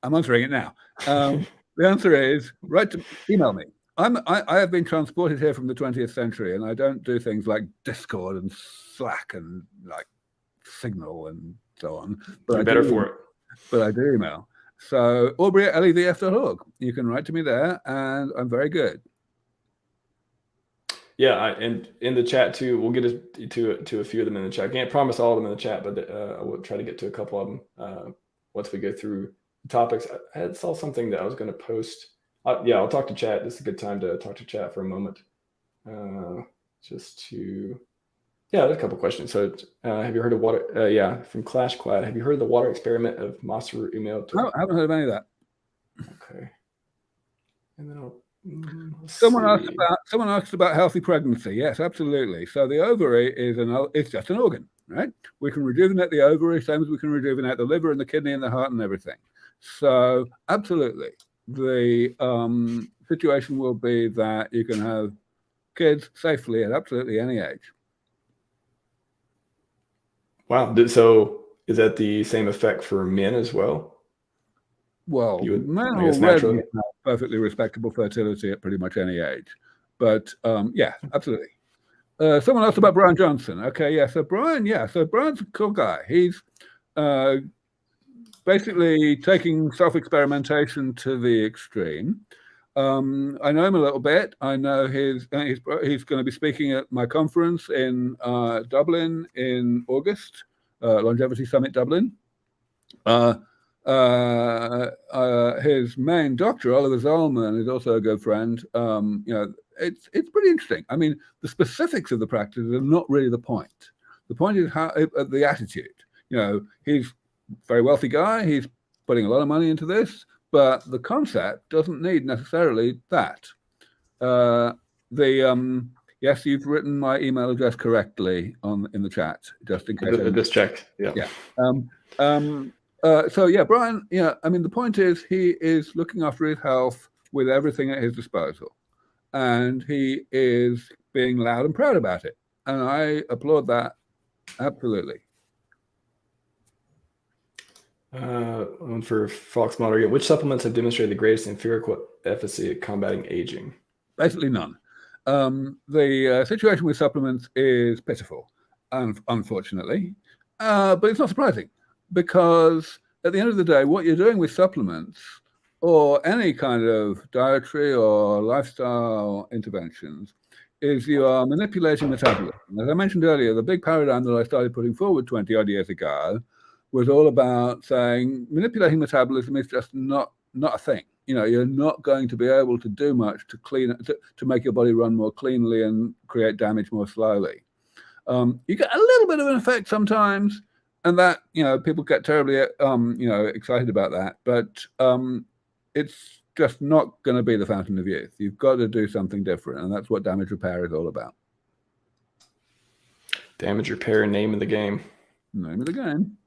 I'm answering it now. The answer is email me. I have been transported here from the 20th century, and I don't do things like Discord and Slack and like Signal and so on. But you're better for it. But I do email. So Aubrey at LEVF.org. You can write to me there, and I'm very good. Yeah, and in the chat too, we'll get to a few of them in the chat. I can't promise all of them in the chat, but I will try to get to a couple of them once we go through the topics. I saw something that I was going to post. I'll talk to chat. This is a good time to talk to chat for a moment. There's a couple questions. So have you heard of water? From Clash Quad. Have you heard of the water experiment of Masaru Emoto? No, I haven't heard of any of that. Okay. And then someone asked about healthy pregnancy. Yes, absolutely. So the ovary it's just an organ, right? We can rejuvenate the ovary, same as we can rejuvenate the liver and the kidney and the heart and everything. So absolutely. The situation will be that you can have kids safely at absolutely any age. Wow. So is that the same effect for men as well? Well, men already have perfectly respectable fertility at pretty much any age. But yeah, absolutely. Someone asked about Bryan Johnson. Okay, yeah. So Bryan's a cool guy. He's basically taking self-experimentation to the extreme. I know him a little bit. I know he's going to be speaking at my conference in Dublin in August, Longevity Summit Dublin. His main doctor, Oliver Zollman, is also a good friend. It's pretty interesting. I mean, the specifics of the practice are not really the point. The point is the attitude. He's a very wealthy guy. He's putting a lot of money into this, but the concept doesn't need necessarily that. Yes, you've written my email address correctly in the chat, just in case. I just checked. Yeah. Bryan, I mean, the point is he is looking after his health with everything at his disposal. and he is being loud and proud about it. And I applaud that absolutely. One for Fox Monitor. Which supplements have demonstrated the greatest empirical efficacy at combating aging? Basically none. The situation with supplements is pitiful, unfortunately, but it's not surprising, because at the end of the day, what you're doing with supplements or any kind of dietary or lifestyle interventions is you are manipulating metabolism. As I mentioned earlier, the big paradigm that I started putting forward 20 odd years ago was all about saying manipulating metabolism is just not a thing. You know, you're not going to be able to do much to make your body run more cleanly and create damage more slowly. You get a little bit of an effect sometimes, and that, you know, people get terribly excited about that, but it's just not going to be the fountain of youth. You've got to do something different, and that's what damage repair is all about. Damage repair, name of the game. Name of the game.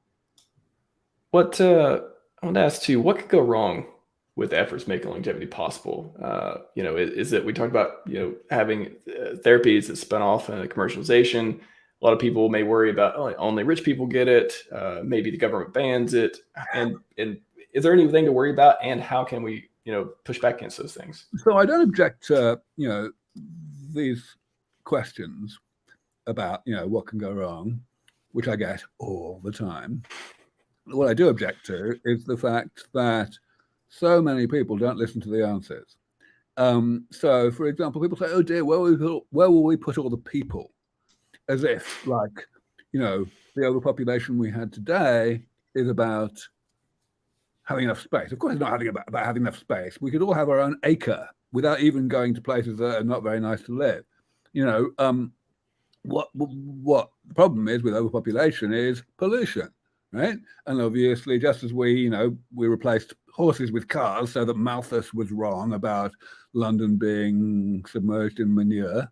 What I want to ask too, what could go wrong with efforts making longevity possible? You know, is it, we talked about, you know, having therapies that spun off and commercialization. A lot of people may worry about, oh, only rich people get it. Maybe the government bans it. And is there anything to worry about? And how can we, you know, push back against those things? So I don't object to, you know, these questions about, you know, what can go wrong, which I get all the time. What I do object to is the fact that so many people don't listen to the answers. So, for example, people say, oh dear, where will we put all the people? As if, like, you know, the overpopulation we had today is about having enough space. Of course, it's not about having enough space. We could all have our own acre without even going to places that are not very nice to live. You know, what the problem is with overpopulation is pollution, right? And obviously, just as we replaced horses with cars so that Malthus was wrong about London being submerged in manure,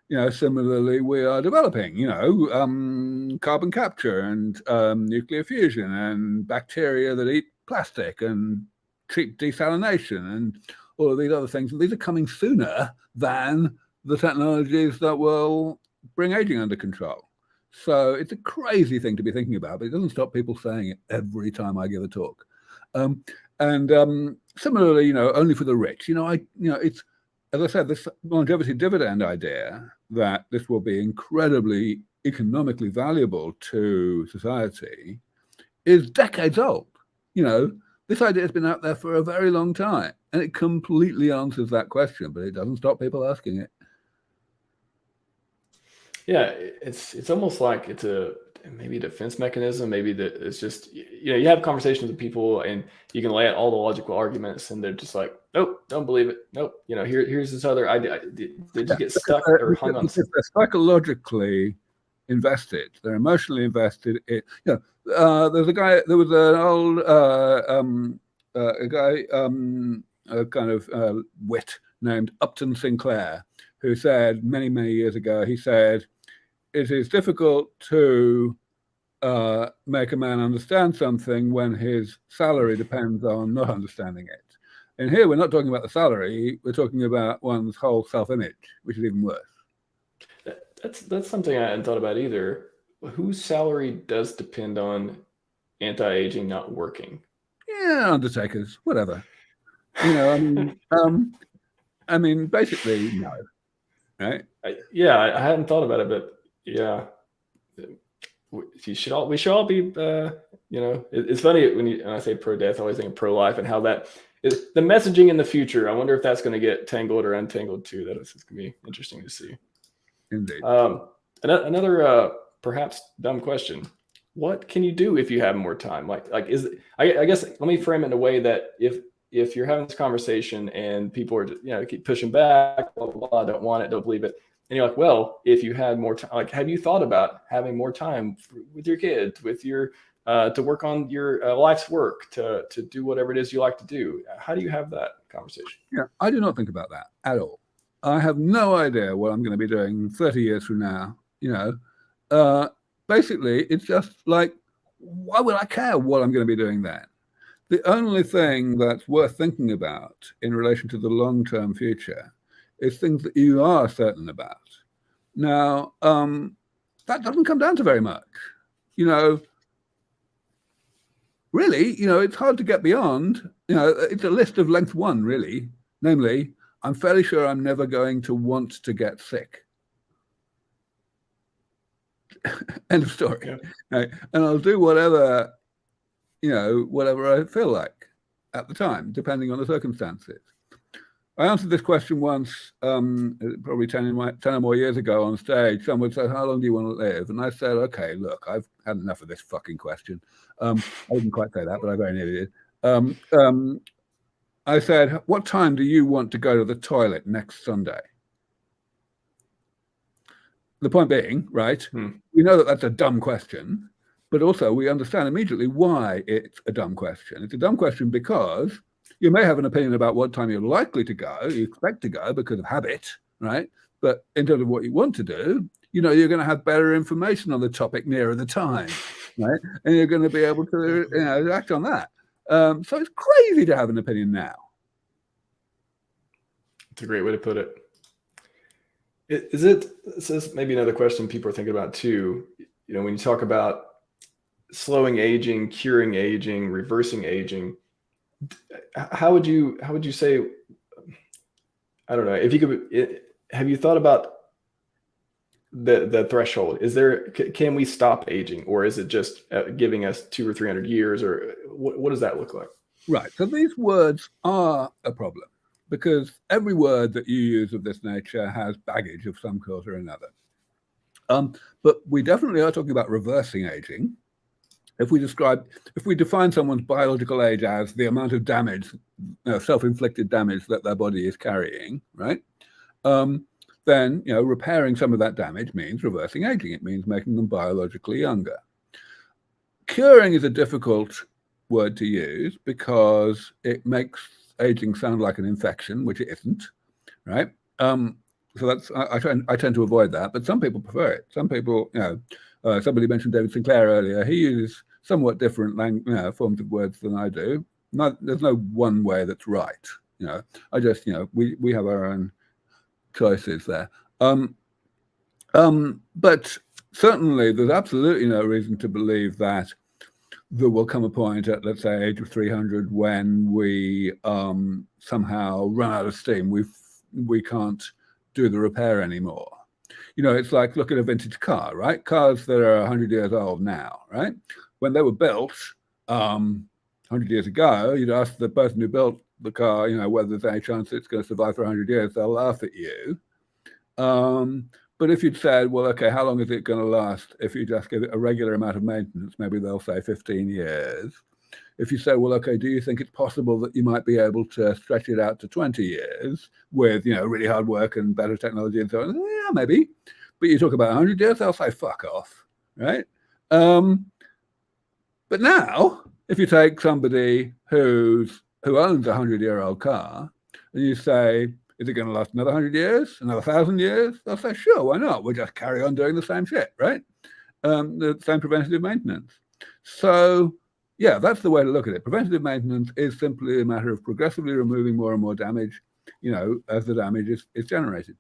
you know, similarly, we are developing, you know, carbon capture and nuclear fusion and bacteria that eat plastic and cheap desalination and all of these other things. And these are coming sooner than the technologies that will bring aging under control. So it's a crazy thing to be thinking about, but it doesn't stop people saying it every time I give a talk. Similarly, you know, only for the rich. You know, it's, as I said, this longevity dividend idea that this will be incredibly economically valuable to society is decades old. You know, this idea has been out there for a very long time, and it completely answers that question, but it doesn't stop people asking it. Yeah, it's almost like it's maybe a defense mechanism. Maybe that it's just, you know, you have conversations with people and you can lay out all the logical arguments and they're just like, nope, don't believe it. Nope. You know, here's this other idea. Did you get stuck or hung on? They're psychologically invested. They're emotionally invested. There was an old kind of wit named Upton Sinclair, who said many, many years ago, he said, it is difficult to make a man understand something when his salary depends on not understanding it. And here we're not talking about the salary, we're talking about one's whole self-image, which is even worse. That's something I hadn't thought about either. Whose salary does depend on anti-aging not working? Yeah, undertakers, whatever. You know, I mean, basically, no. Right? I hadn't thought about it, but yeah, we should all be. You know, it's funny when I say pro-death, I always think of pro-life and how that is the messaging in the future. I wonder if that's going to get tangled or untangled too. That is going to be interesting to see. Indeed. Another perhaps dumb question: what can you do if you have more time? Like is I guess let me frame it in a way that if you're having this conversation and people are, you know, keep pushing back, blah, blah, blah, don't want it, don't believe it. And you're like, well, if you had more time, like, have you thought about having more time with your kids, with your, to work on your life's work, to do whatever it is you like to do? How do you have that conversation? Yeah, I do not think about that at all. I have no idea what I'm going to be doing 30 years from now. You know, basically, it's just like, why would I care what I'm going to be doing then? The only thing that's worth thinking about in relation to the long-term future It's things that you are certain about. Now, that doesn't come down to very much. Really, it's hard to get beyond. It's a list of length 1, really. Namely, I'm fairly sure I'm never going to want to get sick. End of story. Yeah. Right? And I'll do whatever I feel like at the time, depending on the circumstances. I answered this question once, probably 10 or more years ago on stage. Someone said, how long do you want to live? And I said, okay, look, I've had enough of this fucking question. I didn't quite say that, but I very nearly did. I said, what time do you want to go to the toilet next Sunday? The point being, right, we know that that's a dumb question, but also we understand immediately why it's a dumb question. It's a dumb question because you may have an opinion about what time you're likely to go, you expect to go because of habit, right? But in terms of what you want to do, you're going to have better information on the topic nearer the time, right? And you're going to be able to act on that. So it's crazy to have an opinion now. It's a great way to put it. This is maybe another question people are thinking about too. When you talk about slowing aging, curing aging, reversing aging, how would you say, I don't know, if you could, have you thought about the threshold? Can we stop aging, or is it just giving us 200 or 300 years, or what does that look like? Right. So these words are a problem because every word that you use of this nature has baggage of some sort or another. But we definitely are talking about reversing aging. If we define someone's biological age as the amount of damage, self-inflicted damage that their body is carrying, right? Then, repairing some of that damage means reversing aging. It means making them biologically younger. Curing is a difficult word to use because it makes aging sound like an infection, which it isn't, right? So that's I tend to avoid that, but some people prefer it. Some people, somebody mentioned David Sinclair earlier. He uses somewhat different forms of words than I do. There's no one way that's right. I just, we have our own choices there. But certainly there's absolutely no reason to believe that there will come a point at, let's say, age of 300 when we somehow run out of steam. We can't do the repair anymore. It's like, look at a vintage car, right? Cars that are 100 years old now, right? When they were built 100 years ago, you'd ask the person who built the car, whether there's any chance it's going to survive for 100 years, they'll laugh at you. But if you'd said, well, okay, how long is it going to last? If you just give it a regular amount of maintenance, maybe they'll say 15 years. If you say, well, okay, do you think it's possible that you might be able to stretch it out to 20 years with, really hard work and better technology and so on? Yeah, maybe. But you talk about 100 years, they'll say, fuck off, right? But now, if you take somebody who owns a 100-year-old car and you say, is it going to last another 100 years, another 1,000 years? They'll say, sure, why not? We'll just carry on doing the same shit, right? The same preventative maintenance. So, yeah, that's the way to look at it. Preventative maintenance is simply a matter of progressively removing more and more damage, as the damage is generated.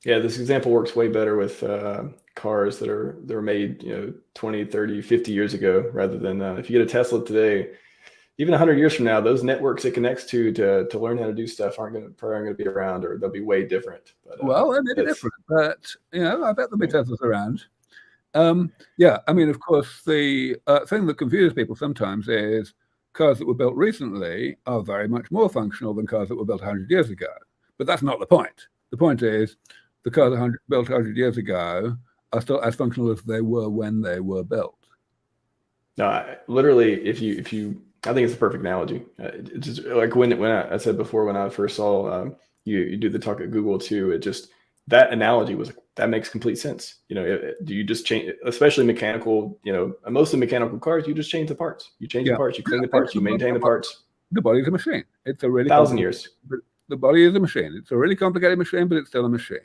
Yeah, this example works way better with cars that are made, 20, 30, 50 years ago, rather than if you get a Tesla today, even 100 years from now, those networks it connects to learn how to do stuff probably aren't going to be around, or they'll be way different. But, well, they may be different, but I bet there'll be Teslas around. Yeah, I mean, of course, the thing that confuses people sometimes is cars that were built recently are very much more functional than cars that were built 100 years ago. But that's not the point. The point is the cars built 100 years ago are still as functional as they were when they were built. No, literally, if you, I think it's a perfect analogy. It's just like when I said before, when I first saw you do the talk at Google too, that analogy was, that makes complete sense. Do you just change, especially mechanical, most of the mechanical cars, you just change the parts. You change the parts, you clean the parts, you maintain the parts. The body's a machine. It's a really 1,000 years. The body is a machine. It's a really complicated machine, but it's still a machine.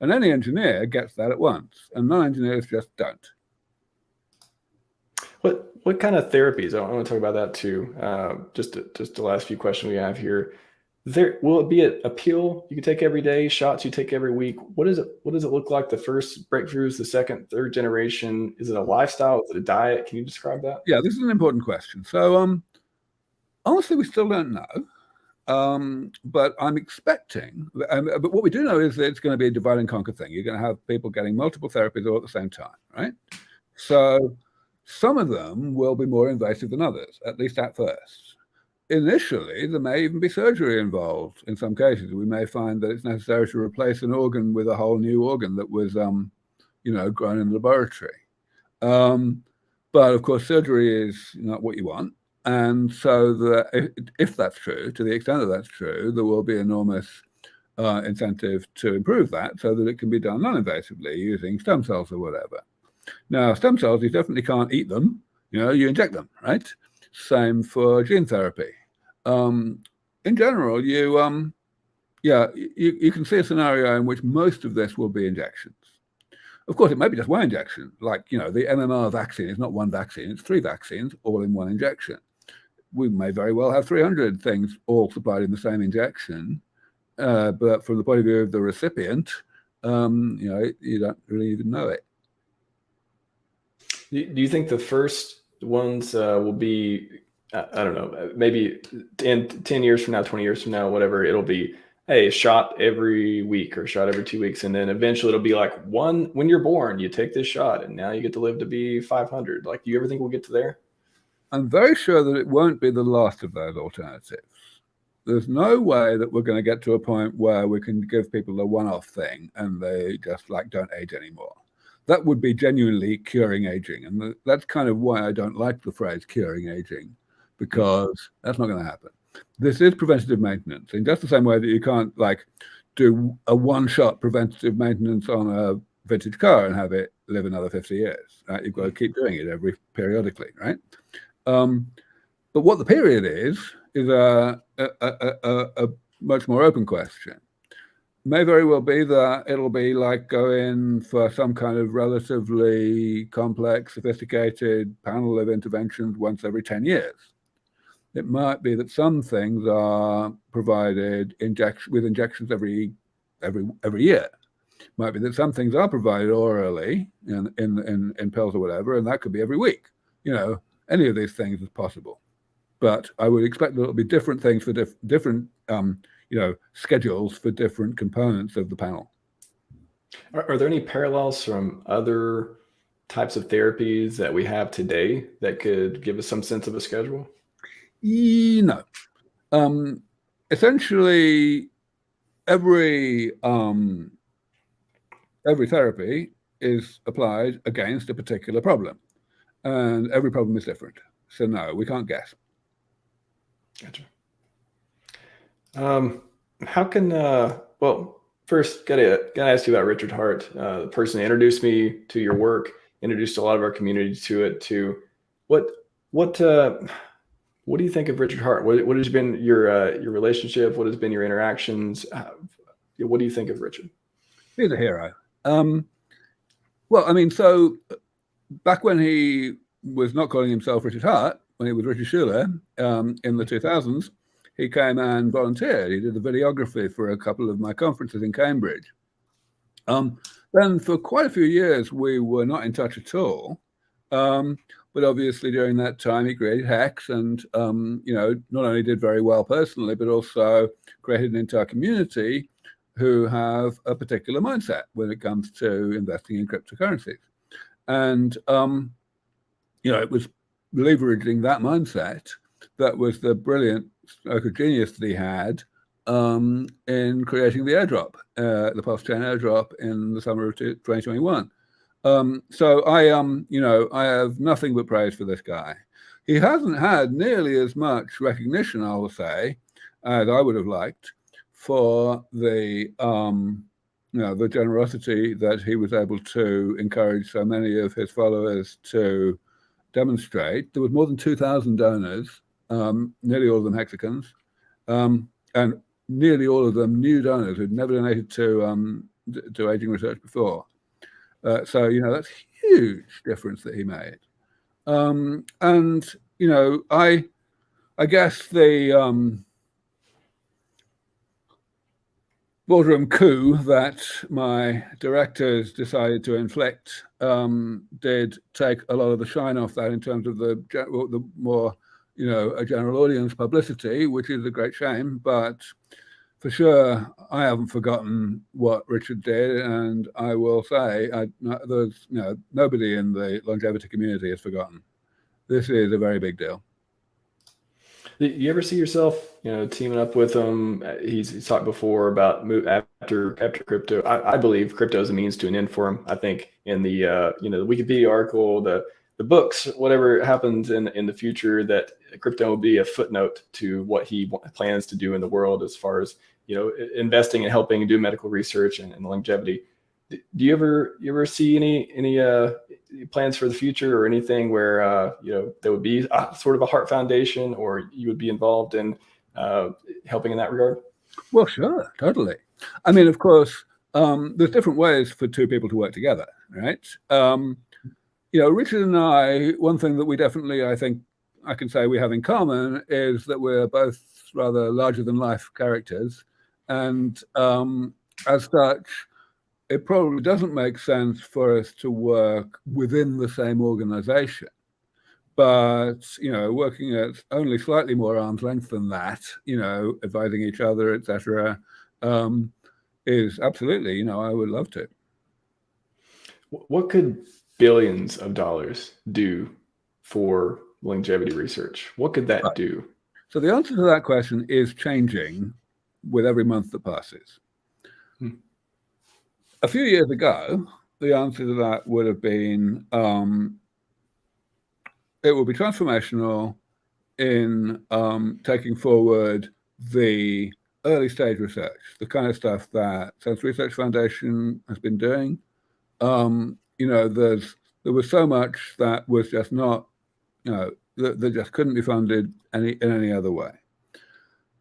And any engineer gets that at once, and non-engineers just don't. What kind of therapies? I want to talk about that too. Just the last few questions we have here. Will it be a pill you can take every day, shots you take every week? What does it look like? The first breakthroughs, the second, third generation? Is it a lifestyle? Is it a diet? Can you describe that? Yeah, this is an important question. So honestly, we still don't know. But I'm expecting, but what we do know is that it's going to be a divide and conquer thing. You're going to have people getting multiple therapies all at the same time, right? So some of them will be more invasive than others, at least at first. Initially, there may even be surgery involved. In some cases, we may find that it's necessary to replace an organ with a whole new organ that was, grown in the laboratory. But of course, surgery is not what you want. And so if that's true, to the extent that that's true, there will be enormous incentive to improve that so that it can be done non-invasively using stem cells or whatever. Now, stem cells, you definitely can't eat them. You inject them, right? Same for gene therapy. In general, you can see a scenario in which most of this will be injections. Of course, it may be just one injection. Like, the MMR vaccine is not one vaccine, it's 3 vaccines all in one injection. We may very well have 300 things all supplied in the same injection. But from the point of view of the recipient, you don't really even know it. Do you think the first ones will be, I don't know, maybe in 10 years from now, 20 years from now, whatever, it'll be, hey, shot every week or shot every 2 weeks. And then eventually it'll be like when you're born, you take this shot and now you get to live to be 500. Like, do you ever think we'll get to there? I'm very sure that it won't be the last of those alternatives. There's no way that we're going to get to a point where we can give people a one-off thing and they just don't age anymore. That would be genuinely curing aging. And that's kind of why I don't like the phrase curing aging, because that's not going to happen. This is preventative maintenance in just the same way that you can't do a one-shot preventative maintenance on a vintage car and have it live another 50 years. Right? You've got to keep doing it periodically, right? But what the period is a much more open question. May very well be that it'll be like going for some kind of relatively complex, sophisticated panel of interventions once every 10 years. It might be that some things are provided with injections every year. It might be that some things are provided orally in pills or whatever, and that could be every week. Any of these things is possible. But I would expect that it'll be different things for different schedules for different components of the panel. Are there any parallels from other types of therapies that we have today that could give us some sense of a schedule? No. Essentially, every therapy is applied against a particular problem, and every problem is different. So no, we can't guess. Gotcha. How can well, first gotta ask you about Richard Hart, the person that introduced me to your work, introduced a lot of our community to it. What do you think of Richard Hart? What has been your relationship? What has been your interactions? What do you think of Richard? He's a hero. Well, I mean, so back when he was not calling himself Richard Hart, when he was Richard Schuler in the 2000s, he came and volunteered. He did the videography for a couple of my conferences in Cambridge. Then for quite a few years, we were not in touch at all. But obviously during that time, he created Hex and, not only did very well personally, but also created an entire community who have a particular mindset when it comes to investing in cryptocurrencies. And, it was leveraging that mindset that was the brilliant stroke of genius that he had in creating the airdrop, the PulseChain airdrop in the summer of 2021. So I have nothing but praise for this guy. He hasn't had nearly as much recognition, I will say, as I would have liked for the the generosity that he was able to encourage so many of his followers to demonstrate. There was more than 2,000 donors, nearly all of them Hexicans, and nearly all of them new donors who'd never donated to aging research before. So, that's a huge difference that he made. And, I guess the boardroom coup that my directors decided to inflict did take a lot of the shine off that in terms of the more, a general audience publicity, which is a great shame. But for sure, I haven't forgotten what Richard did, and I will say, there's nobody in the longevity community has forgotten. This is a very big deal. Do you ever see yourself, teaming up with him? He's talked before about after crypto. I believe crypto is a means to an end for him. I think in the the Wikipedia article, the books, whatever happens in the future, that crypto will be a footnote to what he plans to do in the world as far as investing and helping do medical research and longevity. Do you ever see any plans for the future or anything where there would be sort of a heart foundation, or you would be involved in helping in that regard? Well, sure, totally. I mean, of course, there's different ways for two people to work together, right? Richard and I, one thing that we definitely, I think I can say we have in common is that we're both rather larger than life characters, and as such, it probably doesn't make sense for us to work within the same organization. But, working at only slightly more arm's length than that, advising each other, etc., is absolutely, I would love to. What could billions of dollars do for longevity research? What could that do? So the answer to that question is changing with every month that passes. A few years ago, the answer to that would have been, it will be transformational in taking forward the early stage research, the kind of stuff that SENS Research Foundation has been doing. There was so much that was just not, that just couldn't be funded in any other way.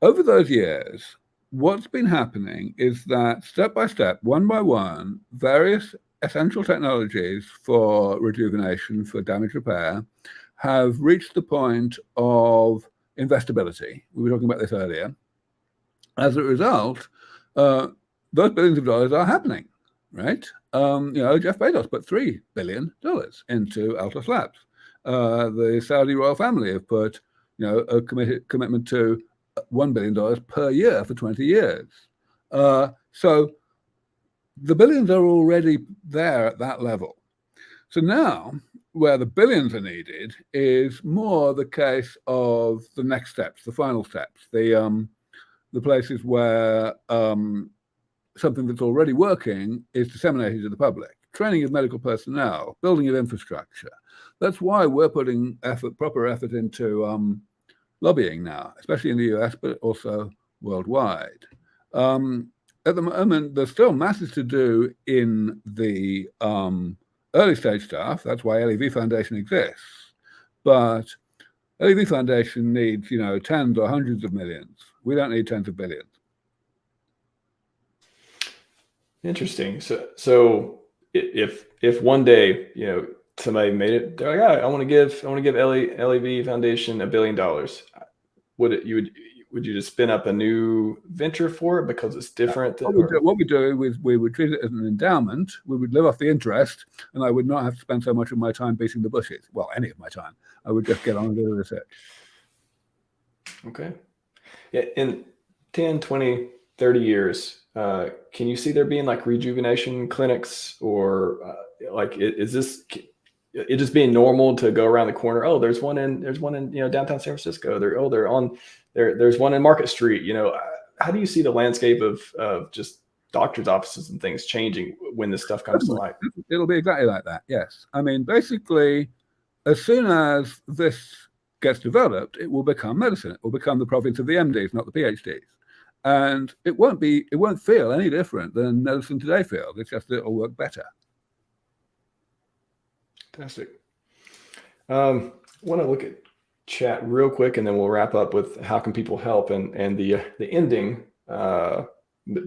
Over those years, what's been happening is that step by step, one by one, various essential technologies for rejuvenation, for damage repair, have reached the point of investability. We were talking about this earlier. As a result, those billions of dollars are happening, right? Jeff Bezos put $3 billion into Altos Labs. The Saudi royal family have put, a commitment to $1 billion per year for 20 years. So the billions are already there at that level. So now, where the billions are needed is more the case of the next steps, the final steps, the places where something that's already working is disseminated to the public. Training of medical personnel, building of infrastructure. That's why we're putting proper effort into lobbying now, especially in the US, but also worldwide. At the moment, there's still masses to do in the early stage stuff. That's why LEV Foundation exists. But LEV Foundation needs, tens or hundreds of millions. We don't need tens of billions. Interesting. So if one day, somebody made it, they're like, I want to give LEV Foundation $1 billion. Would you just spin up a new venture for it because it's different? What we do is we would treat it as an endowment. We would live off the interest, and I would not have to spend so much of my time beating the bushes. Well, any of my time. I would just get on and do the research. Okay. Yeah, in 10, 20, 30 years, can you see there being like rejuvenation clinics, or is this it just being normal to go around the corner? Oh, there's one in downtown San Francisco. There's one in Market Street. How do you see the landscape of just doctors' offices and things changing when this stuff comes to light? It'll be exactly like that. Yes. I mean, basically, as soon as this gets developed, it will become medicine. It will become the province of the MDs, not the PhDs. And it won't feel any different than medicine today feels. It's just that it'll work better. Fantastic. I want to look at chat real quick, and then we'll wrap up with how can people help and the ending $1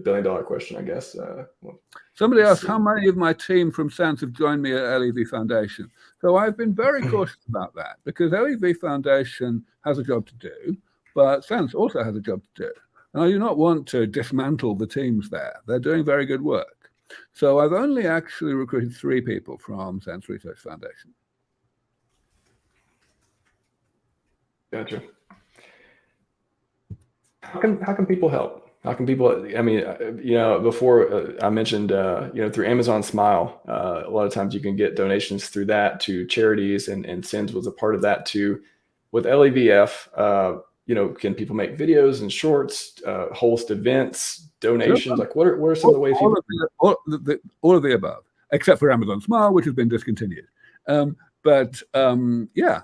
billion question, I guess. Somebody asked how many of my team from SENS have joined me at LEV Foundation. So I've been very cautious about that, because LEV Foundation has a job to do, but SENS also has a job to do. And I do not want to dismantle the teams there. They're doing very good work. So I've only actually recruited 3 people from SENS Research Foundation. Gotcha. How can people help? How can people, I mean, before I mentioned, through Amazon Smile, a lot of times you can get donations through that to charities, and SENS was a part of that too. With LEVF, can people make videos and shorts, host events, donations? Sure. Like what are some of the ways people? All of the above, except for Amazon Smile, which has been discontinued. Yeah,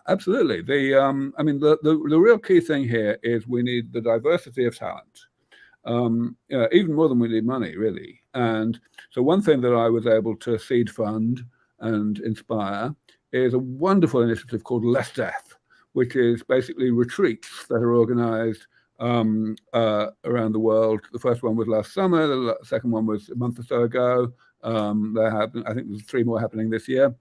absolutely. The real key thing here is we need the diversity of talent, even more than we need money, really. And so one thing that I was able to seed fund and inspire is a wonderful initiative called Less Death, which is basically retreats that are organized around the world. The first one was last summer. The second one was a month or so ago. I think there's 3 more happening this year.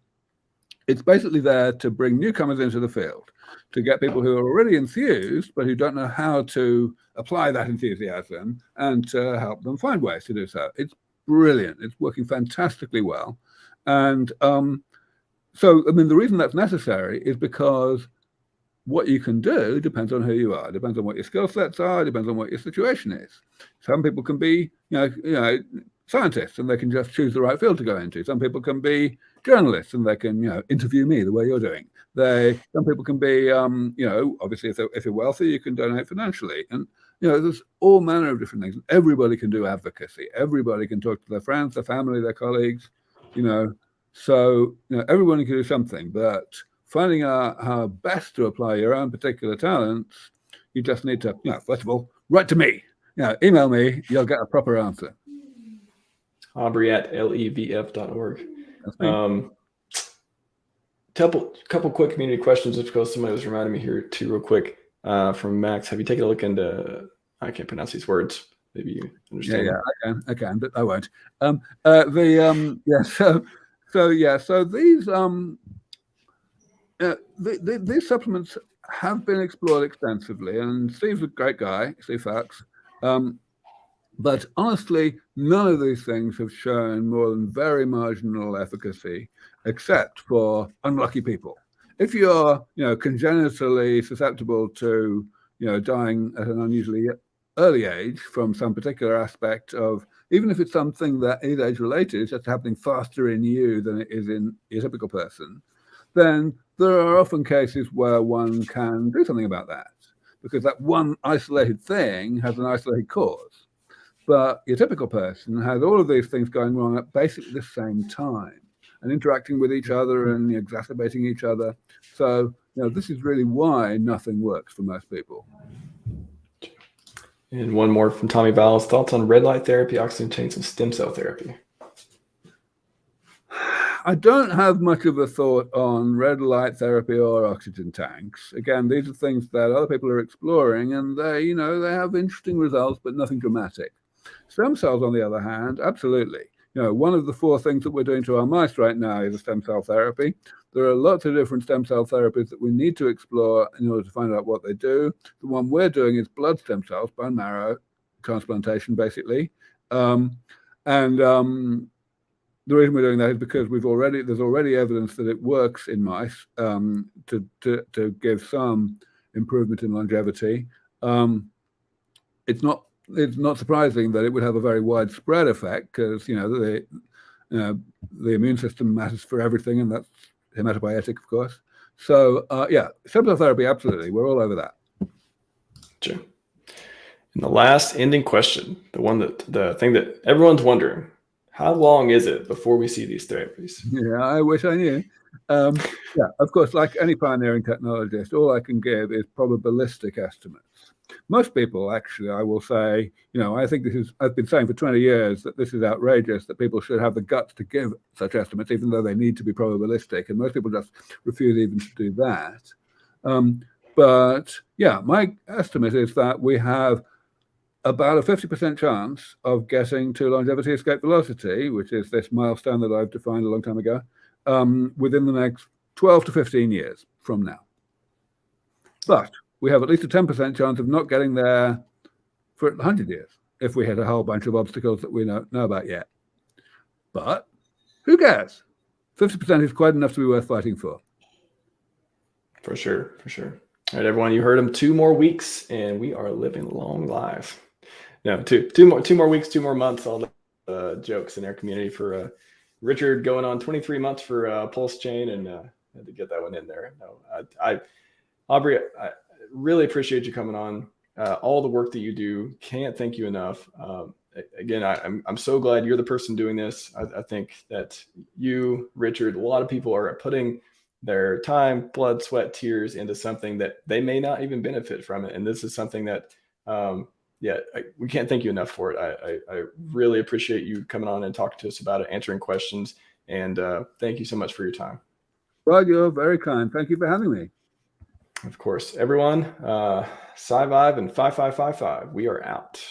It's basically there to bring newcomers into the field, to get people who are already enthused, but who don't know how to apply that enthusiasm, and to help them find ways to do so. It's brilliant. It's working fantastically well. And the reason that's necessary is because what you can do depends on who you are, depends on what your skill sets are, depends on what your situation is. Some people can be, scientists, and they can just choose the right field to go into. Some people can be journalists, and they can, interview me the way you're doing. Some people can be, obviously, if you're wealthy, you can donate financially, and there's all manner of different things. Everybody can do advocacy. Everybody can talk to their friends, their family, their colleagues. So everyone can do something, but finding out how best to apply your own particular talents, you just need to, first of all, write to me. Email me. You'll get a proper answer. Aubrey at levf.org. Couple quick community questions, just because somebody was reminding me here too, real quick, from Max. Have you taken a look into, I can't pronounce these words. Maybe you understand. Yeah, I can, but I won't. So these supplements have been explored extensively, and Steve's a great guy, Steve Fox. But honestly, none of these things have shown more than very marginal efficacy, except for unlucky people. If you're, congenitally susceptible to, dying at an unusually early age from some particular aspect of, even if it's something that is age-related, it's just happening faster in you than it is in a typical person, then there are often cases where one can do something about that, because that one isolated thing has an isolated cause. But your typical person has all of these things going wrong at basically the same time, and interacting with each other and exacerbating each other. So, this is really why nothing works for most people. And one more from Tommy Valles. Thoughts on Redlight therapy, oxygen tanks, and stem cell therapy? I don't have much of a thought on red light therapy or oxygen tanks. Again, these are things that other people are exploring, and they have interesting results, but nothing dramatic. Stem cells, on the other hand, absolutely. One of the 4 things that we're doing to our mice right now is a stem cell therapy. There are lots of different stem cell therapies that we need to explore in order to find out what they do. The one we're doing is blood stem cells, bone marrow transplantation, basically. The reason we're doing that is because there's already evidence that it works in mice to give some improvement in longevity. It's not surprising that it would have a very widespread effect, because the immune system matters for everything, and that's hematopoietic, of course. So stem cell therapy, absolutely, we're all over that. Sure. And the last ending question, the thing that everyone's wondering: how long is it before we see these therapies? Yeah, I wish I knew. Of course, like any pioneering technologist, all I can give is probabilistic estimates. Most people, actually, I will say, I think I've been saying for 20 years that this is outrageous, that people should have the guts to give such estimates, even though they need to be probabilistic. And most people just refuse even to do that. My estimate is that we have about a 50% chance of getting to longevity escape velocity, which is this milestone that I've defined a long time ago, within the next 12 to 15 years from now. But we have at least a 10% chance of not getting there for 100 years if we had a whole bunch of obstacles that we don't know about yet. But who cares? 50% is quite enough to be worth fighting for. For sure, for sure. All right, everyone, you heard him. 2 more weeks, and we are living long lives. No, two more weeks, 2 more months. All the jokes in our community for Richard going on 23 months for PulseChain, and had to get that one in there. No, Aubrey, I really appreciate you coming on. All the work that you do, can't thank you enough. Again, I'm so glad you're the person doing this. I think that you, Richard, a lot of people are putting their time, blood, sweat, tears into something that they may not even benefit from it. And this is something that, we can't thank you enough for it. I really appreciate you coming on and talking to us about it, answering questions. And thank you so much for your time. Well, you're very kind. Thank you for having me. Of course, everyone, Sci-Vive and 5555, we are out.